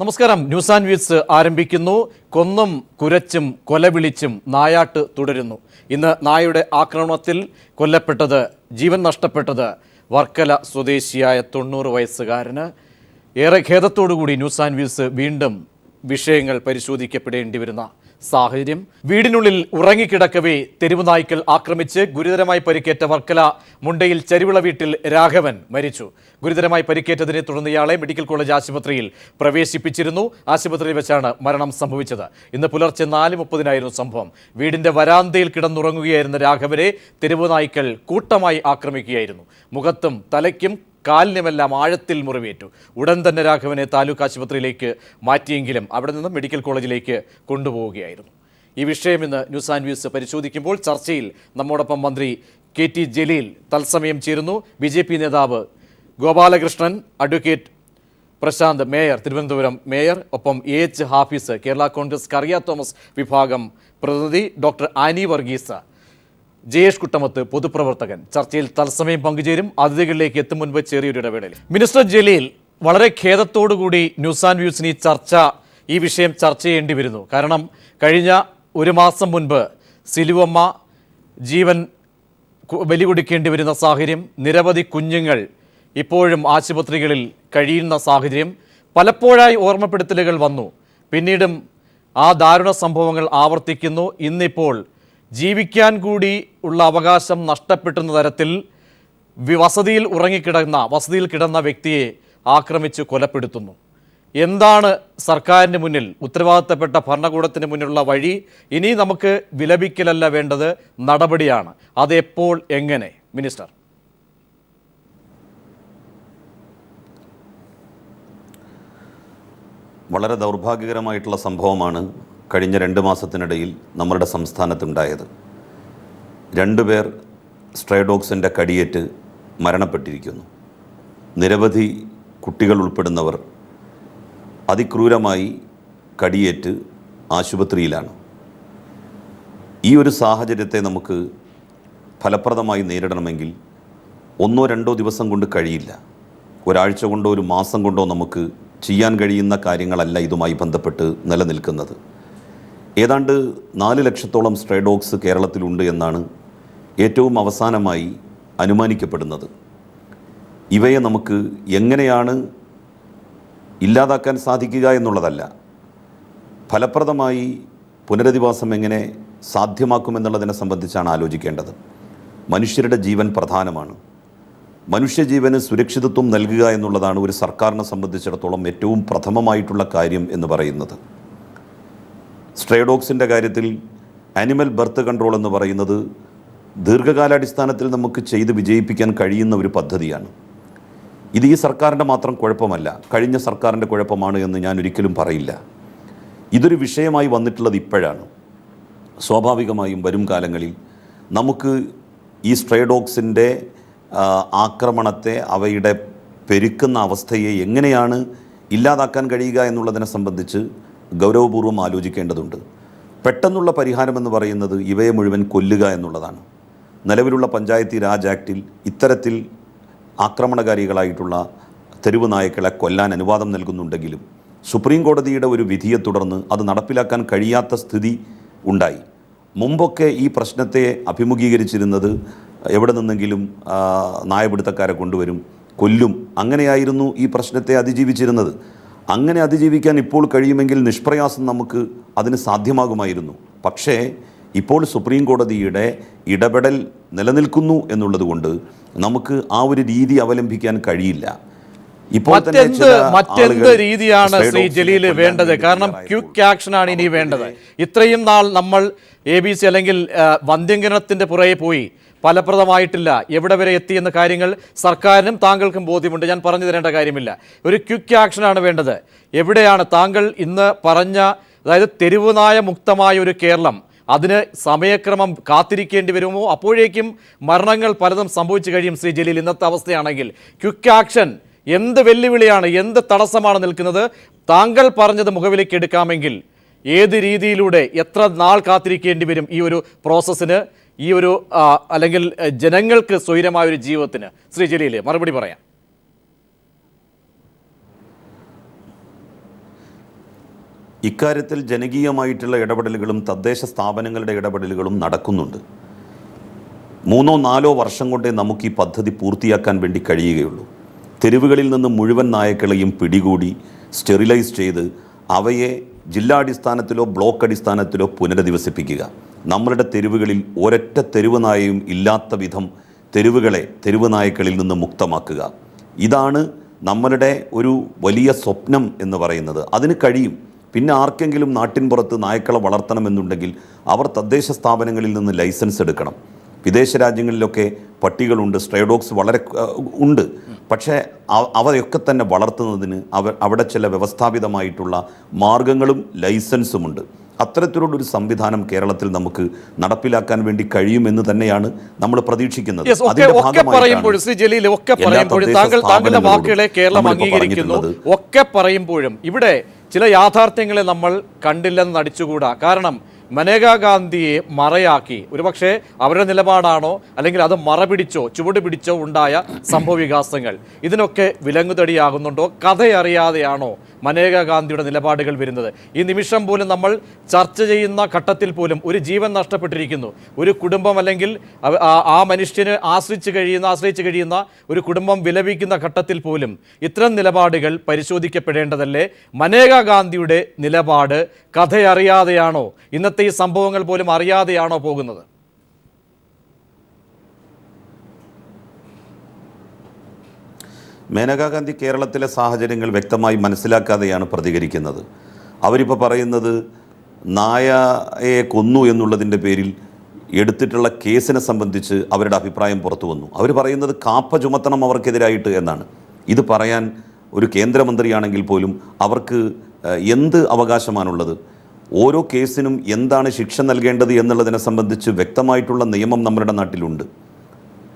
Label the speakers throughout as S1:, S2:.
S1: നമസ്കാരം. News and views ആരംഭിക്കുന്നു. കൊന്നും കുരച്ചും കൊലവിളിച്ചും നായാട്ട് തുടരുന്നു. ഇന്ന് നായയുടെ ആക്രമണത്തിൽ ജീവൻ നഷ്ടപ്പെട്ടത് വർക്കല സ്വദേശിയായ 90 വയസ്സുകാരന്. ഏറെ ഖേദത്തോടുകൂടി ന്യൂസ് ആൻഡ് വ്യൂസ് വീണ്ടും വിഷയങ്ങൾ പരിശോധിക്കപ്പെടേണ്ടി വരുന്ന സാഹചര്യം. വീടിനുള്ളിൽ ഉറങ്ങിക്കിടക്കവേ തെരുവ് നായ്ക്കൾ ആക്രമിച്ച് ഗുരുതരമായി പരിക്കേറ്റ വർക്കല മുണ്ടയിൽ ചരിവിള വീട്ടിൽ രാഘവൻ മരിച്ചു. ഗുരുതരമായി പരിക്കേറ്റതിനെ തുടർന്ന് ഇയാളെ മെഡിക്കൽ കോളേജ് ആശുപത്രിയിൽ പ്രവേശിപ്പിച്ചിരുന്നു. ആശുപത്രിയിൽ വെച്ചാണ് മരണം സംഭവിച്ചത്. ഇന്ന് പുലർച്ചെ 4:30 സംഭവം. വീടിന്റെ വരാന്തയിൽ കിടന്നുറങ്ങുകയായിരുന്ന രാഘവനെ തെരുവ് നായ്ക്കൾ കൂട്ടമായി ആക്രമിക്കുകയായിരുന്നു. മുഖത്തും തലയ്ക്കും കാലിനുമെല്ലാം ആഴത്തിൽ മുറിവേറ്റു. ഉടൻ തന്നെ രാഘവനെ താലൂക്ക് ആശുപത്രിയിലേക്ക് മാറ്റിയെങ്കിലും അവിടെ നിന്നും മെഡിക്കൽ കോളേജിലേക്ക് കൊണ്ടുപോവുകയായിരുന്നു. ഈ വിഷയം ഇന്ന് ന്യൂസ് ആൻഡ് വ്യൂസ് പരിശോധിക്കുമ്പോൾ ചർച്ചയിൽ നമ്മോടൊപ്പം മന്ത്രി KT ജലീൽ തത്സമയം ചേരുന്നു. BJP നേതാവ് Gopalakrishnan, advocate Prashanth, mayor Thiruvananthapuram mayor, ഒപ്പം AH ഹാഫിസ്, കേരള കോൺഗ്രസ് കറിയ തോമസ് വിഭാഗം പ്രതിനിധി, ഡോക്ടർ ആനി വർഗീസ്, ജയേഷ് കുട്ടമത്ത്, പൊതുപ്രവർത്തകൻ ചർച്ചയിൽ തത്സമയം പങ്കുചേരും. അതിഥികളിലേക്ക് എത്തും മുൻപ് ചെറിയൊരു ഇടവേളയിൽ മിനിസ്റ്റർ ജലീൽ, വളരെ ഖേദത്തോടുകൂടി ന്യൂസ് ആൻഡ് വ്യൂസിന് ഈ വിഷയം ചർച്ച ചെയ്യേണ്ടി വരുന്നു. കാരണം കഴിഞ്ഞ 1 മാസം മുൻപ് സിലുവമ്മ ജീവൻ ബലി കൊടുക്കേണ്ടി വരുന്ന സാഹചര്യം, നിരവധി കുഞ്ഞുങ്ങൾ ഇപ്പോഴും ആശുപത്രികളിൽ കഴിയുന്ന സാഹചര്യം, പലപ്പോഴായി ഓർമ്മപ്പെടുത്തലുകൾ വന്നു. പിന്നീടും ആ ദാരുണ സംഭവങ്ങൾ ആവർത്തിക്കുന്നു. ഇന്നിപ്പോൾ ജീവിക്കാൻ കൂടി ഉള്ള അവകാശം നഷ്ടപ്പെട്ടുന്ന തരത്തിൽ വസതിയിൽ കിടന്ന വ്യക്തിയെ ആക്രമിച്ച് കൊലപ്പെടുത്തുന്നു. എന്താണ് സർക്കാരിന് മുന്നിൽ, ഉത്തരവാദിത്തപ്പെട്ട ഭരണകൂടത്തിന് മുന്നിലുള്ള വഴി? ഇനി നമുക്ക് വിലപിക്കലല്ല വേണ്ടത്, നടപടിയാണ്. അതെപ്പോൾ, എങ്ങനെ? മിനിസ്റ്റർ.
S2: വളരെ ദൗർഭാഗ്യകരമായിട്ടുള്ള സംഭവമാണ് കഴിഞ്ഞ 2 മാസത്തിനിടയിൽ നമ്മുടെ സംസ്ഥാനത്തുണ്ടായത്. 2 പേർ സ്ട്രേ ഡോഗ്സിൻ്റെ കടിയേറ്റ് മരണപ്പെട്ടിരിക്കുന്നു. നിരവധി കുട്ടികൾ ഉൾപ്പെടുന്നവർ അതിക്രൂരമായി കടിയേറ്റ് ആശുപത്രിയിലാണ്. ഈ ഒരു സാഹചര്യത്തെ നമുക്ക് ഫലപ്രദമായി നേരിടണമെങ്കിൽ 1-2 ദിവസം കൊണ്ട് കഴിയില്ല. ഒരാഴ്ച കൊണ്ടോ 1 മാസം കൊണ്ടോ നമുക്ക് ചെയ്യാൻ കഴിയുന്ന കാര്യങ്ങളല്ല ഇതുമായി ബന്ധപ്പെട്ട് നിലനിൽക്കുന്നത്. ഏതാണ്ട് 4 ലക്ഷത്തോളം സ്ട്രേ ഡോഗ്സ് കേരളത്തിലുണ്ട് എന്നാണ് ഏറ്റവും അവസാനമായി അനുമാനിക്കപ്പെടുന്നത്. ഇവയെ നമുക്ക് എങ്ങനെയാണ് ഇല്ലാതാക്കാൻ സാധിക്കുക എന്നുള്ളതല്ല, ഫലപ്രദമായി പുനരധിവാസം എങ്ങനെ സാധ്യമാക്കുമെന്നുള്ളതിനെ സംബന്ധിച്ചാണ് ആലോചിക്കേണ്ടത്. മനുഷ്യരുടെ ജീവൻ പ്രധാനമാണ്. മനുഷ്യജീവന് സുരക്ഷിതത്വം നൽകുക എന്നുള്ളതാണ് ഒരു സർക്കാരിനെ സംബന്ധിച്ചിടത്തോളം ഏറ്റവും പ്രഥമമായിട്ടുള്ള കാര്യം എന്ന് പറയുന്നത്. സ്ട്രേ ഡോഗ്സിൻ്റെ കാര്യത്തിൽ ആനിമൽ ബർത്ത് കൺട്രോൾ എന്ന് പറയുന്നത് ദീർഘകാലാടിസ്ഥാനത്തിൽ നമുക്ക് ചെയ്ത് വിജയിപ്പിക്കാൻ കഴിയുന്ന ഒരു പദ്ധതിയാണ്. ഇത് ഈ സർക്കാരിൻ്റെ മാത്രം കുഴപ്പമല്ല, കഴിഞ്ഞ സർക്കാരിൻ്റെ കുഴപ്പമാണ് എന്ന് ഞാൻ ഒരിക്കലും പറയില്ല. ഇതൊരു വിഷയമായി വന്നിട്ടുള്ളത് ഇപ്പോഴാണ്. സ്വാഭാവികമായും വരും കാലങ്ങളിൽ നമുക്ക് ഈ സ്ട്രേ ഡോഗ്സിൻ്റെ ആക്രമണത്തെ, അവയുടെ പെരുക്കുന്ന അവസ്ഥയെ എങ്ങനെയാണ് ഇല്ലാതാക്കാൻ കഴിയുക എന്നുള്ളതിനെ സംബന്ധിച്ച് ഗൗരവപൂർവ്വം ആലോചിക്കേണ്ടതുണ്ട്. പെട്ടെന്നുള്ള പരിഹാരമെന്ന് പറയുന്നത് ഇവയെ മുഴുവൻ കൊല്ലുക എന്നുള്ളതാണ്. നിലവിലുള്ള പഞ്ചായത്തി രാജ് ആക്റ്റിൽ ഇത്തരത്തിൽ ആക്രമണകാരികളായിട്ടുള്ള തെരുവ് നായ്ക്കളെ കൊല്ലാൻ അനുവാദം നൽകുന്നുണ്ടെങ്കിലും സുപ്രീം കോടതിയുടെ ഒരു വിധിയെ തുടർന്ന് അത് നടപ്പിലാക്കാൻ കഴിയാത്ത സ്ഥിതി ഉണ്ടായി. മുമ്പൊക്കെ ഈ പ്രശ്നത്തെ അഭിമുഖീകരിച്ചിരുന്നത് എവിടെ നിന്നെങ്കിലും നായപിടുത്തക്കാരെ കൊണ്ടുവരും, കൊല്ലും, അങ്ങനെയായിരുന്നു ഈ പ്രശ്നത്തെ അതിജീവിച്ചിരുന്നത്. അങ്ങനെ അതിജീവിക്കാൻ ഇപ്പോൾ കഴിയുമെങ്കിൽ നിഷ്പ്രയാസം നമുക്ക് അതിന് സാധ്യമാകുമായിരുന്നു. പക്ഷേ ഇപ്പോൾ സുപ്രീം കോടതിയുടെ ഇടപെടൽ നിലനിൽക്കുന്നു എന്നുള്ളത് കൊണ്ട് നമുക്ക് ആ ഒരു രീതി അവലംബിക്കാൻ കഴിയില്ല. ഇപ്പോൾ
S1: മറ്റെന്ത് രീതിയാണ് ശ്രീ ജലീൽ വേണ്ടത്? കാരണം ക്വിക്ക് ആക്ഷനാണ് ഇനി വേണ്ടത്. ഇത്രയും നാൾ നമ്മൾ ABC അല്ലെങ്കിൽ വന്ധ്യംകരണത്തിൻ്റെ പുറകെ പോയി, ഫലപ്രദമായിട്ടില്ല. എവിടെ വരെ എത്തിയെന്ന കാര്യങ്ങൾ സർക്കാരിനും താങ്കൾക്കും ബോധ്യമുണ്ട്, ഞാൻ പറഞ്ഞു തരേണ്ട കാര്യമില്ല. ഒരു ക്വിക്ക് ആക്ഷനാണ് വേണ്ടത്. എവിടെയാണ് താങ്കൾ ഇന്ന് പറഞ്ഞ, അതായത് തെരുവ് നായ മുക്തമായ ഒരു കേരളം, അതിന് സമയക്രമം കാത്തിരിക്കേണ്ടി വരുമോ? അപ്പോഴേക്കും മരണങ്ങൾ പലതും സംഭവിച്ചു കഴിയും. ശ്രീ ജലീൽ, ഇന്നത്തെ അവസ്ഥയാണെങ്കിൽ ക്വിക്ക് ആക്ഷൻ എന്ത് വെല്ലുവിളിയാണ്, എന്ത് തടസ്സമാണ് നിൽക്കുന്നത്? താങ്കൾ പറഞ്ഞത് മുഖവിലേക്ക് എടുക്കാമെങ്കിൽ ഏത് രീതിയിലൂടെ, എത്ര നാൾ കാത്തിരിക്കേണ്ടി വരും ഈ ഒരു പ്രോസസ്സിന്, ഈ ഒരു അല്ലെങ്കിൽ ജനങ്ങൾക്ക് സ്വൈരമായ ഒരു ജീവിതത്തിന്? ശ്രീ ജലീൽ, മറുപടി പറയാം.
S2: ഇക്കാര്യത്തിൽ ജനകീയമായിട്ടുള്ള ഇടപെടലുകളും തദ്ദേശ സ്ഥാപനങ്ങളുടെ ഇടപെടലുകളും നടക്കുന്നുണ്ട്. 3-4 വർഷം കൊണ്ടേ നമുക്ക് ഈ പദ്ധതി പൂർത്തിയാക്കാൻ വേണ്ടി കഴിയുകയുള്ളൂ. തെരുവുകളിൽ നിന്ന് മുഴുവൻ നായക്കളെയും പിടികൂടി സ്റ്റെറിലൈസ് ചെയ്ത് അവയെ ജില്ലാടിസ്ഥാനത്തിലോ ബ്ലോക്ക് അടിസ്ഥാനത്തിലോ പുനരധിവസിപ്പിക്കുക. നമ്മളുടെ തെരുവുകളിൽ ഒരൊറ്റ തെരുവ് നായയും ഇല്ലാത്ത വിധം തെരുവ് നായക്കളിൽ നിന്ന് മുക്തമാക്കുക. ഇതാണ് നമ്മളുടെ ഒരു വലിയ സ്വപ്നം എന്ന് പറയുന്നത്. അതിന് കഴിയും. പിന്നെ ആർക്കെങ്കിലും നാട്ടിൻപുറത്ത് നായ്ക്കളെ വളർത്തണമെന്നുണ്ടെങ്കിൽ അവർ തദ്ദേശ സ്ഥാപനങ്ങളിൽ നിന്ന് ലൈസൻസ് എടുക്കണം. വിദേശ രാജ്യങ്ങളിലൊക്കെ പട്ടികളുണ്ട്, സ്ട്രേ ഡോഗ്സ് വളരെ ഉണ്ട്. പക്ഷേ അവയൊക്കെ തന്നെ വളർത്തുന്നതിന് അവിടെ ചില വ്യവസ്ഥാപിതമായിട്ടുള്ള മാർഗങ്ങളും ലൈസൻസുമുണ്ട്. അത്തരത്തിലുള്ളൊരു സംവിധാനം കേരളത്തിൽ നമുക്ക് നടപ്പിലാക്കാൻ വേണ്ടി കഴിയുമെന്ന് തന്നെയാണ് നമ്മൾ പ്രതീക്ഷിക്കുന്നത്.
S1: താങ്കളുടെ വാക്കുകളെ കേരളം അംഗീകരിക്കുന്നു. ഒക്കെ പറയുമ്പോഴും ഇവിടെ ചില യാഥാർത്ഥ്യങ്ങളെ നമ്മൾ കണ്ടില്ലെന്ന് നടിച്ചുകൂടാ. കാരണം മനേകാ ഗാന്ധിയെ മറയാക്കി, ഒരുപക്ഷെ അവരുടെ നിലപാടാണോ അല്ലെങ്കിൽ അത് മറപിടിച്ചോ ചുവട് പിടിച്ചോ ഉണ്ടായ സംഭവ വികാസങ്ങൾ ഇതിനൊക്കെ വിലങ്ങുതടിയാകുന്നുണ്ടോ? കഥയറിയാതെയാണോ മനേകാ ഗാന്ധിയുടെ നിലപാടുകൾ വരുന്നത്? ഈ നിമിഷം പോലും നമ്മൾ ചർച്ച ചെയ്യുന്ന ഘട്ടത്തിൽ പോലും ഒരു ജീവൻ നഷ്ടപ്പെട്ടിരിക്കുന്നു. ഒരു കുടുംബം അല്ലെങ്കിൽ ആ മനുഷ്യന് ആശ്രയിച്ച് കഴിയുന്ന ഒരു കുടുംബം വിലപിക്കുന്ന ഘട്ടത്തിൽ പോലും ഇത്തരം നിലപാടുകൾ പരിശോധിക്കപ്പെടേണ്ടതല്ലേ? മനേകാ ഗാന്ധിയുടെ നിലപാട് കഥയറിയാതെയാണോ, ഇന്നത്തെ ഈ സംഭവങ്ങൾ പോലും അറിയാതെയാണോ പോകുന്നത്?
S2: മേനകാ ഗാന്ധി കേരളത്തിലെ സാഹചര്യങ്ങൾ വ്യക്തമായി മനസ്സിലാക്കാതെയാണ് പ്രതികരിക്കുന്നത്. അവരിപ്പോൾ പറയുന്നത് നായയെ കൊന്നു എന്നുള്ളതിൻ്റെ പേരിൽ എടുത്തിട്ടുള്ള കേസിനെ സംബന്ധിച്ച് അവരുടെ അഭിപ്രായം പുറത്തു വന്നു. അവർ പറയുന്നത് കാപ്പ ചുമത്തണം അവർക്കെതിരായിട്ട് എന്നാണ്. ഇത് പറയാൻ ഒരു കേന്ദ്രമന്ത്രിയാണെങ്കിൽ പോലും അവർക്ക് എന്ത് അവകാശമാണുള്ളത്? ഓരോ കേസിനും എന്താണ് ശിക്ഷ നൽകേണ്ടത് എന്നുള്ളതിനെ സംബന്ധിച്ച് വ്യക്തമായിട്ടുള്ള നിയമം നമ്മുടെ നാട്ടിലുണ്ട്.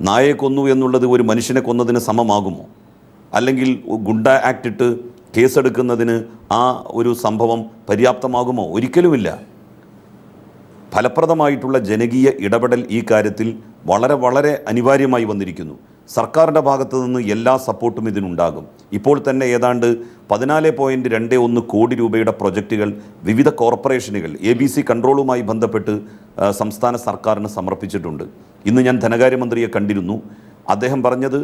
S2: നായയെ കൊന്നു എന്നുള്ളത് ഒരു മനുഷ്യനെ കൊന്നതിന് സമമാകുമോ? അല്ലെങ്കിൽ ഗുണ്ട ആക്ട് ഇട്ട് കേസെടുക്കുന്നതിന് ആ ഒരു സംഭവം പര്യാപ്തമാകുമോ? ഒരിക്കലുമില്ല. ഫലപ്രദമായിട്ടുള്ള ജനകീയ ഇടപെടൽ ഈ കാര്യത്തിൽ വളരെ വളരെ അനിവാര്യമായി വന്നിരിക്കുന്നു. സർക്കാരിൻ്റെ ഭാഗത്തു നിന്ന് എല്ലാ സപ്പോർട്ടും ഇതിനുണ്ടാകും. ഇപ്പോൾ തന്നെ ഏതാണ്ട് 14.21 കോടി രൂപയുടെ പ്രൊജക്റ്റുകൾ വിവിധ കോർപ്പറേഷനുകൾ ABC കൺട്രോളുമായി ബന്ധപ്പെട്ട് സംസ്ഥാന സർക്കാരിന് സമർപ്പിച്ചിട്ടുണ്ട്. ഇന്ന് ഞാൻ ധനകാര്യമന്ത്രിയെ കണ്ടിരുന്നു. അദ്ദേഹം പറഞ്ഞത്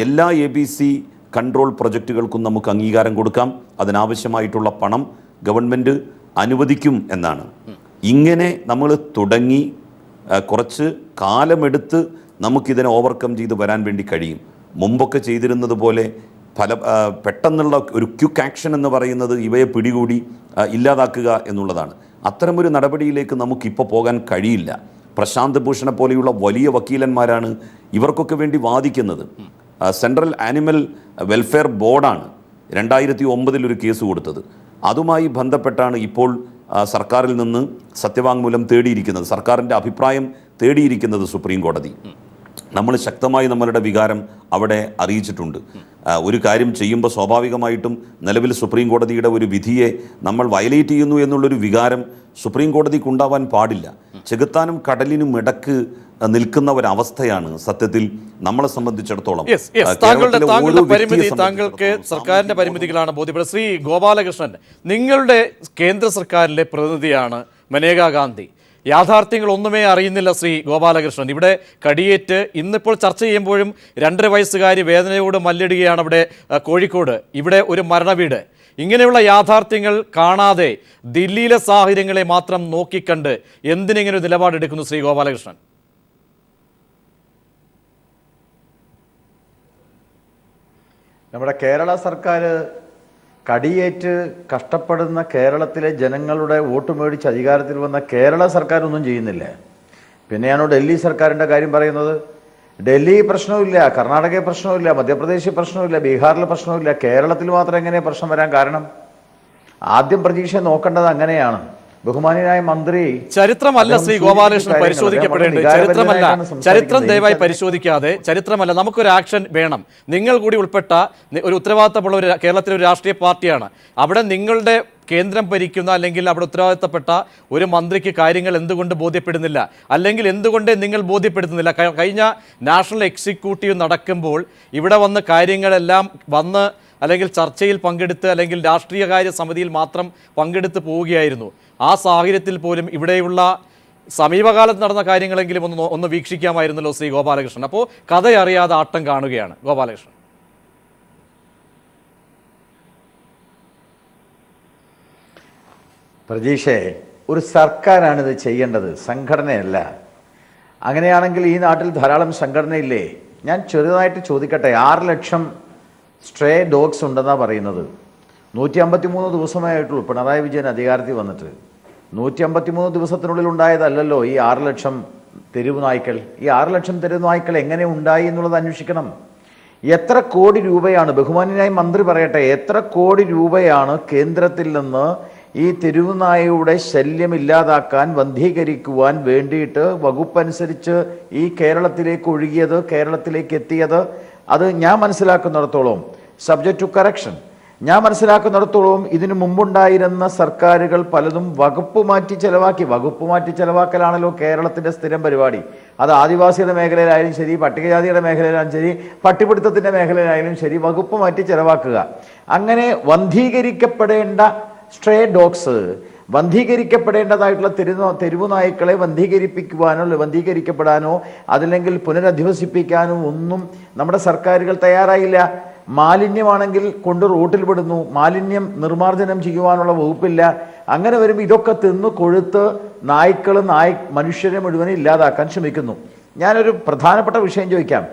S2: എല്ലാ ABC കൺട്രോൾ പ്രൊജക്റ്റുകൾക്കും നമുക്ക് അംഗീകാരം കൊടുക്കാം, അതിനാവശ്യമായിട്ടുള്ള പണം ഗവൺമെൻറ് അനുവദിക്കും എന്നാണ്. ഇങ്ങനെ നമ്മൾ തുടങ്ങി കുറച്ച് കാലമെടുത്ത് നമുക്കിതിനെ ഓവർകം ചെയ്ത് വരാൻ വേണ്ടി കഴിയും. മുമ്പൊക്കെ ചെയ്തിരുന്നത് പോലെ പെട്ടെന്നുള്ള ഒരു ക്വിക്ക് ആക്ഷൻ എന്ന് പറയുന്നത് ഇവയെ പിടികൂടി ഇല്ലാതാക്കുക എന്നുള്ളതാണ്. അത്തരമൊരു നടപടിയിലേക്ക് നമുക്കിപ്പോൾ പോകാൻ കഴിയില്ല. പ്രശാന്ത് ഭൂഷണെ പോലെയുള്ള വലിയ വക്കീലന്മാരാണ് ഇവർക്കൊക്കെ വേണ്ടി വാദിക്കുന്നത്. സെൻട്രൽ ആനിമൽ വെൽഫെയർ ബോർഡാണ് 2009 ഒരു കേസ് കൊടുത്തത്. അതുമായി ബന്ധപ്പെട്ടാണ് ഇപ്പോൾ സർക്കാരിൽ നിന്ന് സത്യവാങ്മൂലം തേടിയിരിക്കുന്നത്, സർക്കാരിൻ്റെ അഭിപ്രായം തേടിയിരിക്കുന്നത് സുപ്രീം കോടതി. നമ്മൾ ശക്തമായി നമ്മളുടെ വികാരം അവിടെ അറിയിച്ചിട്ടുണ്ട്. ഒരു കാര്യം ചെയ്യുമ്പോൾ സ്വാഭാവികമായിട്ടും നിലവിൽ സുപ്രീം കോടതിയുടെ ഒരു വിധിയെ നമ്മൾ വയലേറ്റ് ചെയ്യുന്നു എന്നുള്ളൊരു വികാരം സുപ്രീം കോടതിക്ക് ഉണ്ടാവാൻ പാടില്ല. ചെകുത്താനും കടലിനും ഇടക്ക് നിൽക്കുന്ന ഒരവസ്ഥയാണ് സത്യത്തിൽ നമ്മളെ സംബന്ധിച്ചിടത്തോളം.
S1: താങ്കൾക്ക് സർക്കാരിന്റെ പരിമിതികളാണ് ബോധ്യപ്പെടുന്നത്. ശ്രീ ഗോപാലകൃഷ്ണൻ, നിങ്ങളുടെ കേന്ദ്ര സർക്കാരിലെ പ്രതിനിധിയാണ് മനേകാ ഗാന്ധി. യാഥാർത്ഥ്യങ്ങൾ ഒന്നുമേ അറിയുന്നില്ല ശ്രീ ഗോപാലകൃഷ്ണൻ. ഇവിടെ കടിയേറ്റ് ഇന്നിപ്പോൾ ചർച്ച ചെയ്യുമ്പോഴും 2.5 വയസ്സുകാരി വേദനയോട് മല്ലിടുകയാണ് അവിടെ കോഴിക്കോട്. ഇവിടെ ഒരു മരണവീട്. ഇങ്ങനെയുള്ള യാഥാർത്ഥ്യങ്ങൾ കാണാതെ ദില്ലിയിലെ സാഹചര്യങ്ങളെ മാത്രം നോക്കിക്കണ്ട് എന്തിനിങ്ങനെ നിലപാടെടുക്കുന്നു ശ്രീ ഗോപാലകൃഷ്ണൻ?
S3: നമ്മുടെ കേരള സർക്കാർ കടിയേറ്റ് കഷ്ടപ്പെടുന്ന കേരളത്തിലെ ജനങ്ങളുടെ വോട്ട് മേടിച്ച് അധികാരത്തിൽ വന്ന കേരള സർക്കാർ ഒന്നും ചെയ്യുന്നില്ല. പിന്നെയാണോ ഡൽഹി സർക്കാരിൻ്റെ കാര്യം പറയുന്നത്? ഡൽഹി പ്രശ്നമില്ല, കർണാടകയിൽ പ്രശ്നമില്ല, മധ്യപ്രദേശിൽ പ്രശ്നമില്ല, ബീഹാറിൽ പ്രശ്നമില്ല, കേരളത്തിൽ മാത്രം എങ്ങനെ പ്രശ്നം വരാൻ കാരണം? ആദ്യം പ്രതീക്ഷ നോക്കേണ്ടത് അങ്ങനെയാണ്. ബഹുമാന്യനായ മന്ത്രി,
S1: ചരിത്രമല്ല ശ്രീ ഗോപാലകൃഷ്ണൻ പരിശോധിക്കപ്പെടേണ്ടത്, ചരിത്രം ദയവായി പരിശോധിക്കാതെ, ചരിത്രമല്ല, നമുക്കൊരു ആക്ഷൻ വേണം. നിങ്ങൾ കൂടി ഉൾപ്പെട്ട ഒരു ഉത്തരവാദിത്തമുള്ള ഒരു കേരളത്തിലെ ഒരു രാഷ്ട്രീയ പാർട്ടിയാണ്. അവിടെ നിങ്ങളുടെ കേന്ദ്രം ഭരിക്കുന്ന അല്ലെങ്കിൽ അവിടെ ഉത്തരവാദിത്തപ്പെട്ട ഒരു മന്ത്രിക്ക് കാര്യങ്ങൾ എന്തുകൊണ്ട് ബോധ്യപ്പെടുന്നില്ല, അല്ലെങ്കിൽ എന്തുകൊണ്ട് നിങ്ങൾ ബോധ്യപ്പെടുത്തുന്നില്ല? കഴിഞ്ഞ നാഷണൽ എക്സിക്യൂട്ടീവ് നടക്കുമ്പോൾ ഇവിടെ വന്ന് കാര്യങ്ങളെല്ലാം വന്ന് അല്ലെങ്കിൽ ചർച്ചയിൽ പങ്കെടുത്ത് അല്ലെങ്കിൽ രാഷ്ട്രീയകാര്യ സമിതിയിൽ മാത്രം പങ്കെടുത്ത് പോവുകയായിരുന്നു. ആ സാഹചര്യത്തിൽ പോലും ഇവിടെയുള്ള സമീപകാലത്ത് നടന്ന കാര്യങ്ങളെങ്കിലും ഒന്ന് വീക്ഷിക്കാമായിരുന്നല്ലോ ശ്രീ ഗോപാലകൃഷ്ണൻ. അപ്പോൾ കഥയറിയാതെ ആട്ടം കാണുകയാണ് ഗോപാലകൃഷ്ണൻ.
S3: പ്രജീഷേ, ഒരു സർക്കാരാണിത് ചെയ്യേണ്ടത്, സംഘടനയല്ല. അങ്ങനെയാണെങ്കിൽ ഈ നാട്ടിൽ ധാരാളം സംഘടനയില്ലേ? ഞാൻ ചെറുതായിട്ട് ചോദിക്കട്ടെ, 6 ലക്ഷം സ്ട്രേ ഡോഗ്സ് ഉണ്ടെന്നാണ് പറയുന്നത്. 153 ദിവസമായിട്ടുള്ളൂ പിണറായി വിജയൻ അധികാരത്തിൽ വന്നിട്ട്. 153 ദിവസത്തിനുള്ളിൽ ഉണ്ടായതല്ലല്ലോ ഈ 6 ലക്ഷം തെരുവ് നായ്ക്കൾ. ഈ 6 ലക്ഷം തെരുവ് നായ്ക്കൾ എങ്ങനെ ഉണ്ടായി എന്നുള്ളത് അന്വേഷിക്കണം. എത്ര കോടി രൂപയാണ്, ബഹുമാന്യനായ മന്ത്രി പറയട്ടെ, എത്ര കോടി രൂപയാണ് കേന്ദ്രത്തിൽ നിന്ന് ഈ തെരുവുനായയുടെ ശല്യം ഇല്ലാതാക്കാൻ, വന്ധീകരിക്കുവാൻ വേണ്ടിയിട്ട് വകുപ്പനുസരിച്ച് ഈ കേരളത്തിലേക്ക് ഒഴുകിയത്, കേരളത്തിലേക്ക് എത്തിയത്? അത് ഞാൻ മനസ്സിലാക്കുന്നിടത്തോളം സബ്ജക്റ്റ് ടു കറക്ഷൻ, ഞാൻ മനസ്സിലാക്കുന്നിടത്തോളം ഇതിനു മുമ്പുണ്ടായിരുന്ന സർക്കാരുകൾ പലതും വകുപ്പ് മാറ്റി ചെലവാക്കി. വകുപ്പ് മാറ്റി ചെലവാക്കലാണല്ലോ കേരളത്തിൻ്റെ സ്ഥിരം പരിപാടി. അത് ആദിവാസിയുടെ മേഖലയിലായാലും ശരി, പട്ടികജാതിയുടെ മേഖലയിലായാലും ശരി, പട്ടിപിടുത്തത്തിൻ്റെ മേഖലയിലായാലും ശരി, വകുപ്പ് മാറ്റി ചെലവാക്കുക. അങ്ങനെ വന്ധീകരിക്കപ്പെടേണ്ട സ്ട്രേ ഡോഗ്സ്, വന്ധീകരിക്കപ്പെടേണ്ടതായിട്ടുള്ള തെരുവു നായ്ക്കളെ വന്ധീകരിപ്പിക്കുവാനോ വന്ധീകരിക്കപ്പെടാനോ അതല്ലെങ്കിൽ പുനരധിവസിപ്പിക്കാനോ ഒന്നും നമ്മുടെ സർക്കാരുകൾ തയ്യാറായില്ല. മാലിന്യമാണെങ്കിൽ കൊണ്ട് റോട്ടിൽ വിടുന്നു, മാലിന്യം നിർമ്മാർജ്ജനം ചെയ്യുവാനുള്ള വകുപ്പില്ല. അങ്ങനെ വരുമ്പോൾ ഇതൊക്കെ തിന്ന് കൊഴുത്ത് മനുഷ്യരെ മുഴുവൻ ഇല്ലാതാക്കാൻ ശ്രമിക്കുന്നു. ഞാനൊരു പ്രധാനപ്പെട്ട വിഷയം ചോദിക്കാം.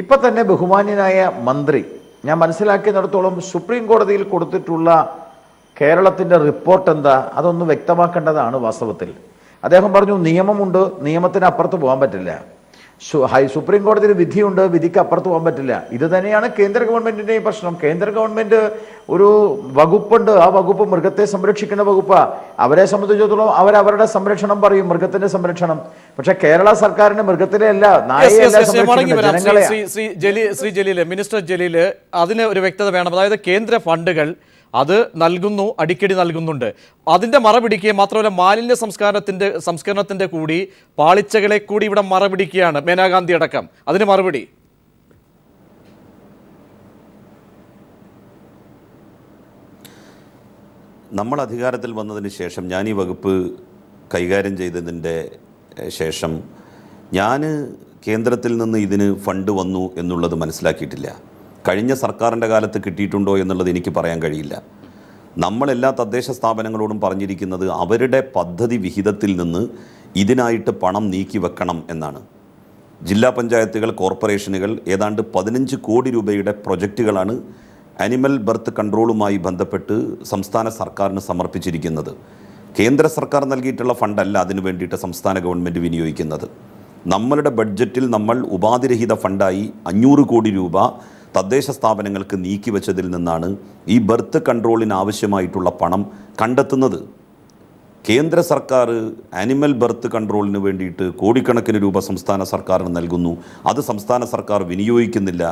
S3: ഇപ്പം തന്നെ ബഹുമാന്യനായ മന്ത്രി, ഞാൻ മനസ്സിലാക്കിയെന്നിടത്തോളം സുപ്രീം കോടതിയിൽ കൊടുത്തിട്ടുള്ള കേരളത്തിൻ്റെ റിപ്പോർട്ട് എന്താ, അതൊന്ന് വ്യക്തമാക്കേണ്ടതാണ്. വാസ്തവത്തിൽ അദ്ദേഹം പറഞ്ഞു നിയമമുണ്ട്, നിയമത്തിന് അപ്പുറത്ത് പോകാൻ പറ്റില്ല. സുപ്രീം കോടതിയിൽ വിധിയുണ്ട്, വിധിക്ക് അപ്പുറത്ത് പോകാൻ പറ്റില്ല. ഇത് തന്നെയാണ് കേന്ദ്ര ഗവൺമെൻറ്റിൻ്റെയും പ്രശ്നം. കേന്ദ്ര ഗവൺമെൻറ് ഒരു വകുപ്പുണ്ട്, ആ വകുപ്പ് മൃഗത്തെ സംരക്ഷിക്കുന്ന വകുപ്പാണ്. അവരെ സംബന്ധിച്ചിടത്തോളം അവരവരുടെ സംരക്ഷണം പറയും, മൃഗത്തിൻ്റെ സംരക്ഷണം. പക്ഷെ കേരള സർക്കാരിന് മൃഗത്തിലെ അല്ല, നായയല്ല സംരക്ഷിക്കുന്നത്, ജനങ്ങളെ.
S1: ശ്രീ ജലീൽ, മിനിസ്റ്റർ ജലീൽ, അതിന് ഒരു വ്യക്തത വേണം. അതായത് കേന്ദ്ര ഫണ്ടുകൾ അത് നൽകുന്നു, അടിക്കടി നൽകുന്നുണ്ട്. അതിൻ്റെ മറപിടിക്കുകയും മാത്രമല്ല മാലിന്യ സംസ്കരണത്തിൻ്റെ കൂടി പാളിച്ചകളെ കൂടി ഇവിടെ മറപിടിക്കുകയാണ് മേനകാഗാന്ധി അടക്കം. അതിന് മറുപടി
S2: നമ്മൾ അധികാരത്തിൽ വന്നതിന് ശേഷം, ഞാൻ ഈ വകുപ്പ് കൈകാര്യം ചെയ്തതിൻ്റെ ശേഷം, ഞാൻ കേന്ദ്രത്തിൽ നിന്ന് ഇതിന് ഫണ്ട് വന്നു എന്നുള്ളത് മനസ്സിലാക്കിയിട്ടില്ല. കഴിഞ്ഞ സർക്കാരിൻ്റെ കാലത്ത് കിട്ടിയിട്ടുണ്ടോ എന്നുള്ളത് എനിക്ക് പറയാൻ കഴിയില്ല. നമ്മളെല്ലാ തദ്ദേശ സ്ഥാപനങ്ങളോടും പറഞ്ഞിരിക്കുന്നത് അവരുടെ പദ്ധതി വിഹിതത്തിൽ നിന്ന് ഇതിനായിട്ട് പണം നീക്കി വെക്കണം എന്നാണ്. ജില്ലാ പഞ്ചായത്തുകൾ, കോർപ്പറേഷനുകൾ ഏതാണ്ട് 15 കോടി രൂപയുടെ പ്രൊജക്റ്റുകളാണ് അനിമൽ ബർത്ത് കൺട്രോളുമായി ബന്ധപ്പെട്ട് സംസ്ഥാന സർക്കാരിന് സമർപ്പിച്ചിരിക്കുന്നത്. കേന്ദ്ര സർക്കാർ നൽകിയിട്ടുള്ള ഫണ്ടല്ല അതിനു വേണ്ടിയിട്ട് സംസ്ഥാന ഗവൺമെൻറ് വിനിയോഗിക്കുന്നത്. നമ്മളുടെ ബഡ്ജറ്റിൽ നമ്മൾ ഉപാധിരഹിത ഫണ്ടായി 500 കോടി രൂപ തദ്ദേശ സ്ഥാപനങ്ങൾക്ക് നീക്കിവെച്ചതിൽ നിന്നാണ് ഈ ബർത്ത് കൺട്രോളിന് ആവശ്യമായിട്ടുള്ള പണം കണ്ടെത്തുന്നത്. കേന്ദ്ര സർക്കാർ ആനിമൽ ബർത്ത് കൺട്രോളിന് വേണ്ടിയിട്ട് കോടിക്കണക്കിന് രൂപ സംസ്ഥാന സർക്കാരിന് നൽകുന്നു. അത് സംസ്ഥാന സർക്കാർ വിനിയോഗിക്കുന്നില്ല,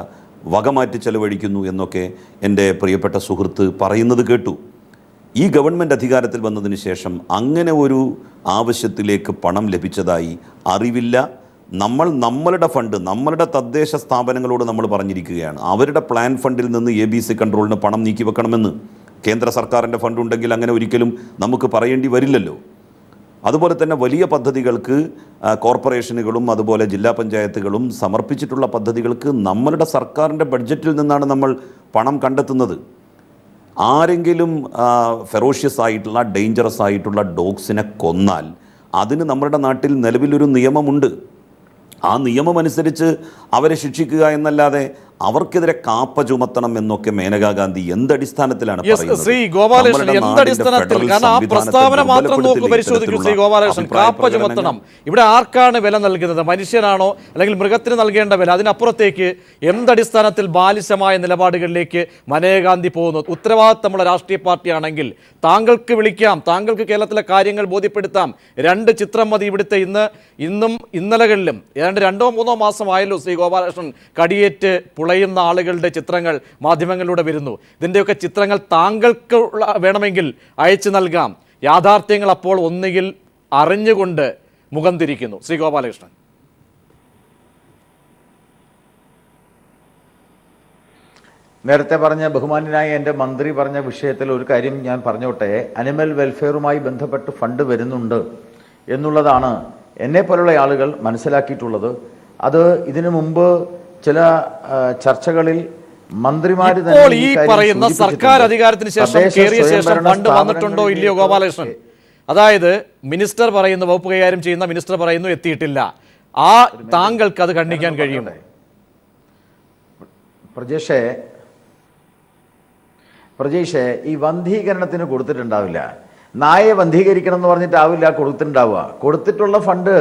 S2: വകമാറ്റി ചെലവഴിക്കുന്നു എന്നൊക്കെ എൻ്റെ പ്രിയപ്പെട്ട സുഹൃത്ത് പറയുന്നത് കേട്ടു. ഈ ഗവൺമെൻറ് അധികാരത്തിൽ വന്നതിന് ശേഷം അങ്ങനെ ഒരു ആവശ്യത്തിലേക്ക് പണം ലഭിച്ചതായി അറിവില്ല. നമ്മളുടെ ഫണ്ട്, നമ്മളുടെ തദ്ദേശ സ്ഥാപനങ്ങളോട് നമ്മൾ പറഞ്ഞിരിക്കുകയാണ് അവരുടെ പ്ലാൻ ഫണ്ടിൽ നിന്ന് ABC കൺട്രോളിന് പണം നീക്കി വെക്കണമെന്ന്. കേന്ദ്ര സർക്കാരിൻ്റെ ഫണ്ട് ഉണ്ടെങ്കിൽ അങ്ങനെ ഒരിക്കലും നമുക്ക് പറയേണ്ടി വരില്ലല്ലോ. അതുപോലെ തന്നെ വലിയ പദ്ധതികൾക്ക് കോർപ്പറേഷനുകളും അതുപോലെ ജില്ലാ പഞ്ചായത്തുകളും സമർപ്പിച്ചിട്ടുള്ള പദ്ധതികൾക്ക് നമ്മളുടെ സർക്കാരിൻ്റെ ബഡ്ജറ്റിൽ നിന്നാണ് നമ്മൾ പണം കണ്ടെത്തുന്നത്. ആരെങ്കിലും ഫെറോഷ്യസ് ആയിട്ടുള്ള, ഡേഞ്ചറസ് ആയിട്ടുള്ള ഡോഗ്സിനെ കൊന്നാൽ അതിന് നമ്മുടെ നാട്ടിൽ നിലവിലൊരു നിയമമുണ്ട്. ആ നിയമമനുസരിച്ച് അവരെ ശിക്ഷിക്കുക എന്നല്ലാതെ അവർക്കെതിരെ കാപ്പ ചുമത്തണം എന്നൊക്കെ മേനകാഗാന്ധി എന്തടിസ്ഥാനത്തിലാണ് പറയുന്നത്?
S1: ശ്രീ ഗോപാലകൃഷ്ണൻ, എന്തടിസ്ഥാനത്തിൽ? കാരണം ആ പ്രസ്താവന മാത്രം നോക്കൂ, പരിശോധിക്കൂ ശ്രീ ഗോപാലകൃഷ്ണൻ. കാപ്പ ചുമത്തണം, ഇവിടെ ആർക്കാണ് വില നൽകുന്നത്? മനുഷ്യനാണോ അല്ലെങ്കിൽ മൃഗത്തിന് നൽകേണ്ട വില? അതിനപ്പുറത്തേക്ക് എന്തടിസ്ഥാനത്തിൽ ബാലിശമായ നിലപാടുകളിലേക്ക് മനേകാന്തി പോകുന്നു? ഉത്തരവാദിത്തമുള്ള രാഷ്ട്രീയ പാർട്ടിയാണെങ്കിൽ താങ്കൾക്ക് വിളിക്കാം, താങ്കൾക്ക് കേരളത്തിലെ കാര്യങ്ങൾ ബോധ്യപ്പെടുത്താം. 2 ചിത്രം മതി ഇവിടുത്തെ. ഇന്നും ഇന്നലകളിലും ഏതാണ്ട് 2-3 മാസമായല്ലോ ശ്രീ ഗോപാലകൃഷ്ണൻ കടിയേറ്റ് പുളയുന്ന ആളുകളുടെ ചിത്രങ്ങൾ മാധ്യമങ്ങളിലൂടെ വരുന്നു. ഇതിൻ്റെയൊക്കെ ചിത്രങ്ങൾ താങ്കൾക്ക് വേണമെങ്കിൽ അയച്ചു നൽകാം. യാഥാർത്ഥ്യങ്ങൾ അപ്പോൾ ഒന്നുകിൽ അറിഞ്ഞുകൊണ്ട് മുഖം തിരിക്കുന്നു. ശ്രീ ഗോപാലകൃഷ്ണൻ,
S3: നേരത്തെ പറഞ്ഞ ബഹുമാന്യനായ എൻ്റെ മന്ത്രി പറഞ്ഞ വിഷയത്തിൽ ഒരു കാര്യം ഞാൻ പറഞ്ഞോട്ടെ. അനിമൽ വെൽഫെയറുമായി ബന്ധപ്പെട്ട് ഫണ്ട് വരുന്നുണ്ട് എന്നുള്ളതാണ് എന്നെപ്പോലുള്ള ആളുകൾ മനസ്സിലാക്കിയിട്ടുള്ളത്. അത് ഇതിനു മുമ്പ് ചില ചർച്ചകളിൽ മന്ത്രിമാർ
S1: ഇപ്പോൾ ഈ പറയുന്ന സർക്കാർ അധികാരത്തിന് ശേഷം കേറിയ ശേഷം ഫണ്ട് വന്നിട്ടുണ്ടോ ഇല്ലയോ ഗോപാലകൃഷ്ണൻ? അതായത് മിനിസ്റ്റർ പറയുന്നു, വകുപ്പ് കൈകാര്യം ചെയ്യുന്ന മിനിസ്റ്റർ പറയുന്നു എത്തിയിട്ടില്ല. താങ്കൾക്ക് അത് ഖണ്ഡിക്കാൻ കഴിയുമോ?
S3: പ്രജേഷേ, ഈ വന്ധീകരണത്തിന് കൊടുത്തിട്ടുണ്ടാവില്ല. നായെ വന്ധീകരിക്കണം എന്ന് പറഞ്ഞിട്ടാവില്ല കൊടുത്തിട്ടുണ്ടാവുക. കൊടുത്തിട്ടുള്ള ഫണ്ട്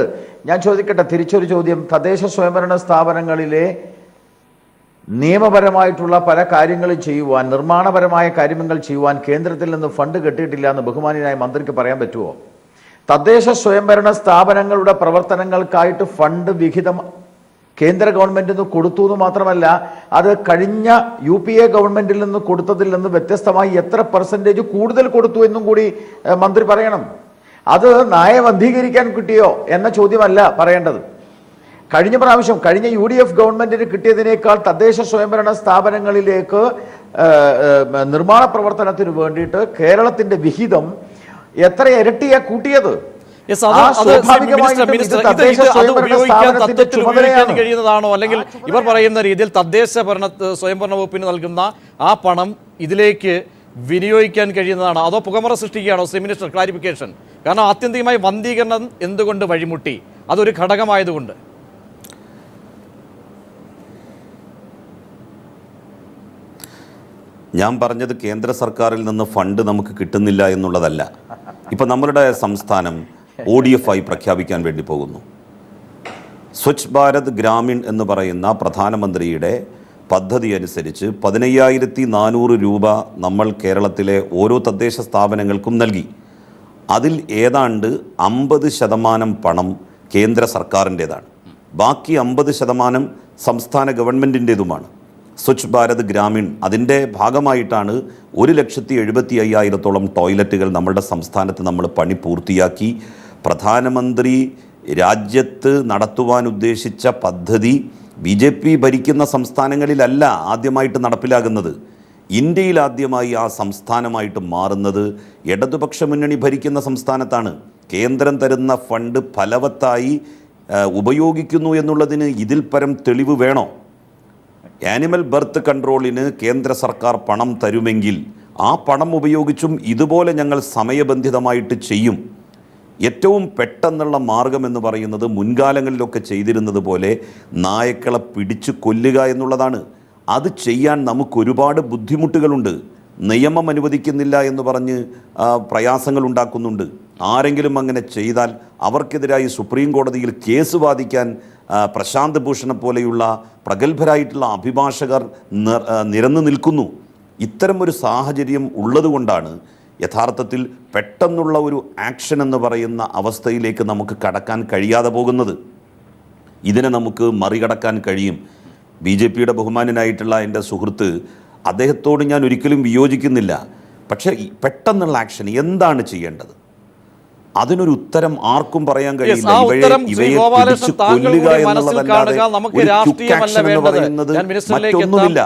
S3: ഞാൻ ചോദിക്കട്ടെ, തിരിച്ചൊരു ചോദ്യം. തദ്ദേശ സ്വയംഭരണ സ്ഥാപനങ്ങളിലെ നിയമപരമായിട്ടുള്ള പല കാര്യങ്ങളും ചെയ്യുവാൻ, നിർമ്മാണപരമായ കാര്യങ്ങൾ ചെയ്യുവാൻ കേന്ദ്രത്തിൽ നിന്ന് ഫണ്ട് കിട്ടിയിട്ടില്ല എന്ന് ബഹുമാനിയായ മന്ത്രിക്ക് പറയാൻ പറ്റുമോ? തദ്ദേശ സ്വയംഭരണ സ്ഥാപനങ്ങളുടെ പ്രവർത്തനങ്ങൾക്കായിട്ട് ഫണ്ട് വിഹിതം കേന്ദ്ര ഗവൺമെന്റിൽ നിന്ന് കൊടുത്തു എന്ന് മാത്രമല്ല, അത് കഴിഞ്ഞ UPA ഗവൺമെന്റിൽ നിന്ന് കൊടുത്തതിൽ നിന്ന് വ്യത്യസ്തമായി എത്ര % കൂടുതൽ കൊടുത്തു എന്നും കൂടി മന്ത്രി പറയണം. അത് നയവന്ധീകരിക്കാൻ കിട്ടിയോ എന്ന ചോദ്യമല്ല പറയേണ്ടത്. കഴിഞ്ഞ പ്രാവശ്യം കഴിഞ്ഞ UDF ഗവൺമെന്റിന് കിട്ടിയതിനേക്കാൾ തദ്ദേശ സ്വയംഭരണ സ്ഥാപനങ്ങളിലേക്ക് നിർമ്മാണ പ്രവർത്തനത്തിന് വേണ്ടിയിട്ട് കേരളത്തിന്റെ വിഹിതം എത്ര ഇരട്ടിയാ കൂട്ടിയത്?
S1: കഴിയുന്നതാണോ, അല്ലെങ്കിൽ ഇവർ പറയുന്ന രീതിയിൽ തദ്ദേശ സ്വയംഭരണ വകുപ്പിന് നൽകുന്ന ആ പണം ഇതിലേക്ക് വിനിയോഗിക്കാൻ കഴിയുന്നതാണോ, അതോ പുകമറ സൃഷ്ടിക്കുകയാണോ? Shri minister, clarification. കാരണം ആത്യന്തികമായി വന്ധീകരണം എന്തുകൊണ്ട് വഴിമുട്ടി? അതൊരു ഘടകമായതുകൊണ്ട്.
S2: ഞാൻ പറഞ്ഞത് കേന്ദ്ര സർക്കാരിൽ നിന്ന് ഫണ്ട് നമുക്ക് കിട്ടുന്നില്ല എന്നുള്ളതല്ല. ഇപ്പം നമ്മളുടെ സംസ്ഥാനം ODF ആയി പ്രഖ്യാപിക്കാൻ വേണ്ടി പോകുന്നു. സ്വച്ഛ് ഭാരത് ഗ്രാമീൺ എന്ന് പറയുന്ന പ്രധാനമന്ത്രിയുടെ പദ്ധതി അനുസരിച്ച് 15,400 രൂപ നമ്മൾ കേരളത്തിലെ ഓരോ തദ്ദേശ സ്ഥാപനങ്ങൾക്കും നൽകി. അതിൽ ഏതാണ്ട് 50% പണം കേന്ദ്ര സർക്കാരിൻ്റേതാണ്. ബാക്കി 50% സംസ്ഥാന ഗവൺമെൻറ്റിൻ്റേതുമാണ്. സ്വച്ഛ് ഭാരത് ഗ്രാമീൺ അതിൻ്റെ ഭാഗമായിട്ടാണ് 1,75,000-ഓളം ടോയ്ലറ്റുകൾ നമ്മുടെ സംസ്ഥാനത്ത് നമ്മൾ പണി പൂർത്തിയാക്കി. പ്രധാനമന്ത്രി രാജ്യത്ത് നടത്തുവാൻ ഉദ്ദേശിച്ച പദ്ധതി BJP ഭരിക്കുന്ന സംസ്ഥാനങ്ങളിലല്ല ആദ്യമായിട്ട് നടപ്പിലാകുന്നത്. ഇന്ത്യയിൽ ആദ്യമായി ആ സംസ്ഥാനമായിട്ട് മാറുന്നത് ഇടതുപക്ഷ മുന്നണി ഭരിക്കുന്ന സംസ്ഥാനത്താണ്. കേന്ദ്രം തരുന്ന ഫണ്ട് ഫലവത്തായി ഉപയോഗിക്കുന്നു എന്നുള്ളതിന് ഇതിൽ പരം തെളിവ് വേണോ? ആനിമൽ ബർത്ത് കൺട്രോളിന് കേന്ദ്ര സർക്കാർ പണം തരുമെങ്കിൽ ആ പണം ഉപയോഗിച്ചും ഇതുപോലെ ഞങ്ങൾ സമയബന്ധിതമായിട്ട് ചെയ്യും. ഏറ്റവും പെട്ടെന്നുള്ള മാർഗം എന്ന് പറയുന്നത് മുൻകാലങ്ങളിലൊക്കെ ചെയ്തിരുന്നത് പോലെ നായ്ക്കളെ പിടിച്ചു കൊല്ലുക എന്നുള്ളതാണ്. അത് ചെയ്യാൻ നമുക്കൊരുപാട് ബുദ്ധിമുട്ടുകളുണ്ട്. നിയമം അനുവദിക്കുന്നില്ല എന്ന് പറഞ്ഞ് പ്രയാസങ്ങൾ ഉണ്ടാക്കുന്നുണ്ട്. ആരെങ്കിലും അങ്ങനെ ചെയ്താൽ അവർക്കെതിരായി സുപ്രീം കോടതിയിൽ കേസ് വാദിക്കാൻ പ്രശാന്ത് ഭൂഷണെ പോലെയുള്ള പ്രഗത്ഭരായിട്ടുള്ള അഭിഭാഷകർ നിരന്നു നിൽക്കുന്നു. ഇത്തരമൊരു സാഹചര്യം ഉള്ളതുകൊണ്ടാണ് യഥാർത്ഥത്തിൽ പെട്ടെന്നുള്ള ഒരു ആക്ഷൻ എന്ന് പറയുന്ന അവസ്ഥയിലേക്ക് നമുക്ക് കടക്കാൻ കഴിയാതെ പോകുന്നത്. ഇതിനെ നമുക്ക് മറികടക്കാൻ കഴിയും. BJPയുടെ ബഹുമാന്യനായിട്ടുള്ള എൻ്റെ സുഹൃത്ത്, അദ്ദേഹത്തോട് ഞാൻ ഒരിക്കലും വിയോജിക്കുന്നില്ല. പക്ഷേ പെട്ടെന്നുള്ള ആക്ഷൻ എന്താണ് ചെയ്യേണ്ടത്? അതിനൊരു ഉത്തരം ആർക്കും പറയാൻ കഴിയില്ല. ഇവയെ പിടിച്ചു കൊല്ലുക എന്നുള്ളതല്ലാതെ ഒരു ക്വിക്ക് ആക്ഷൻ എന്ന് പറയുന്നത് മറ്റൊന്നുമില്ല.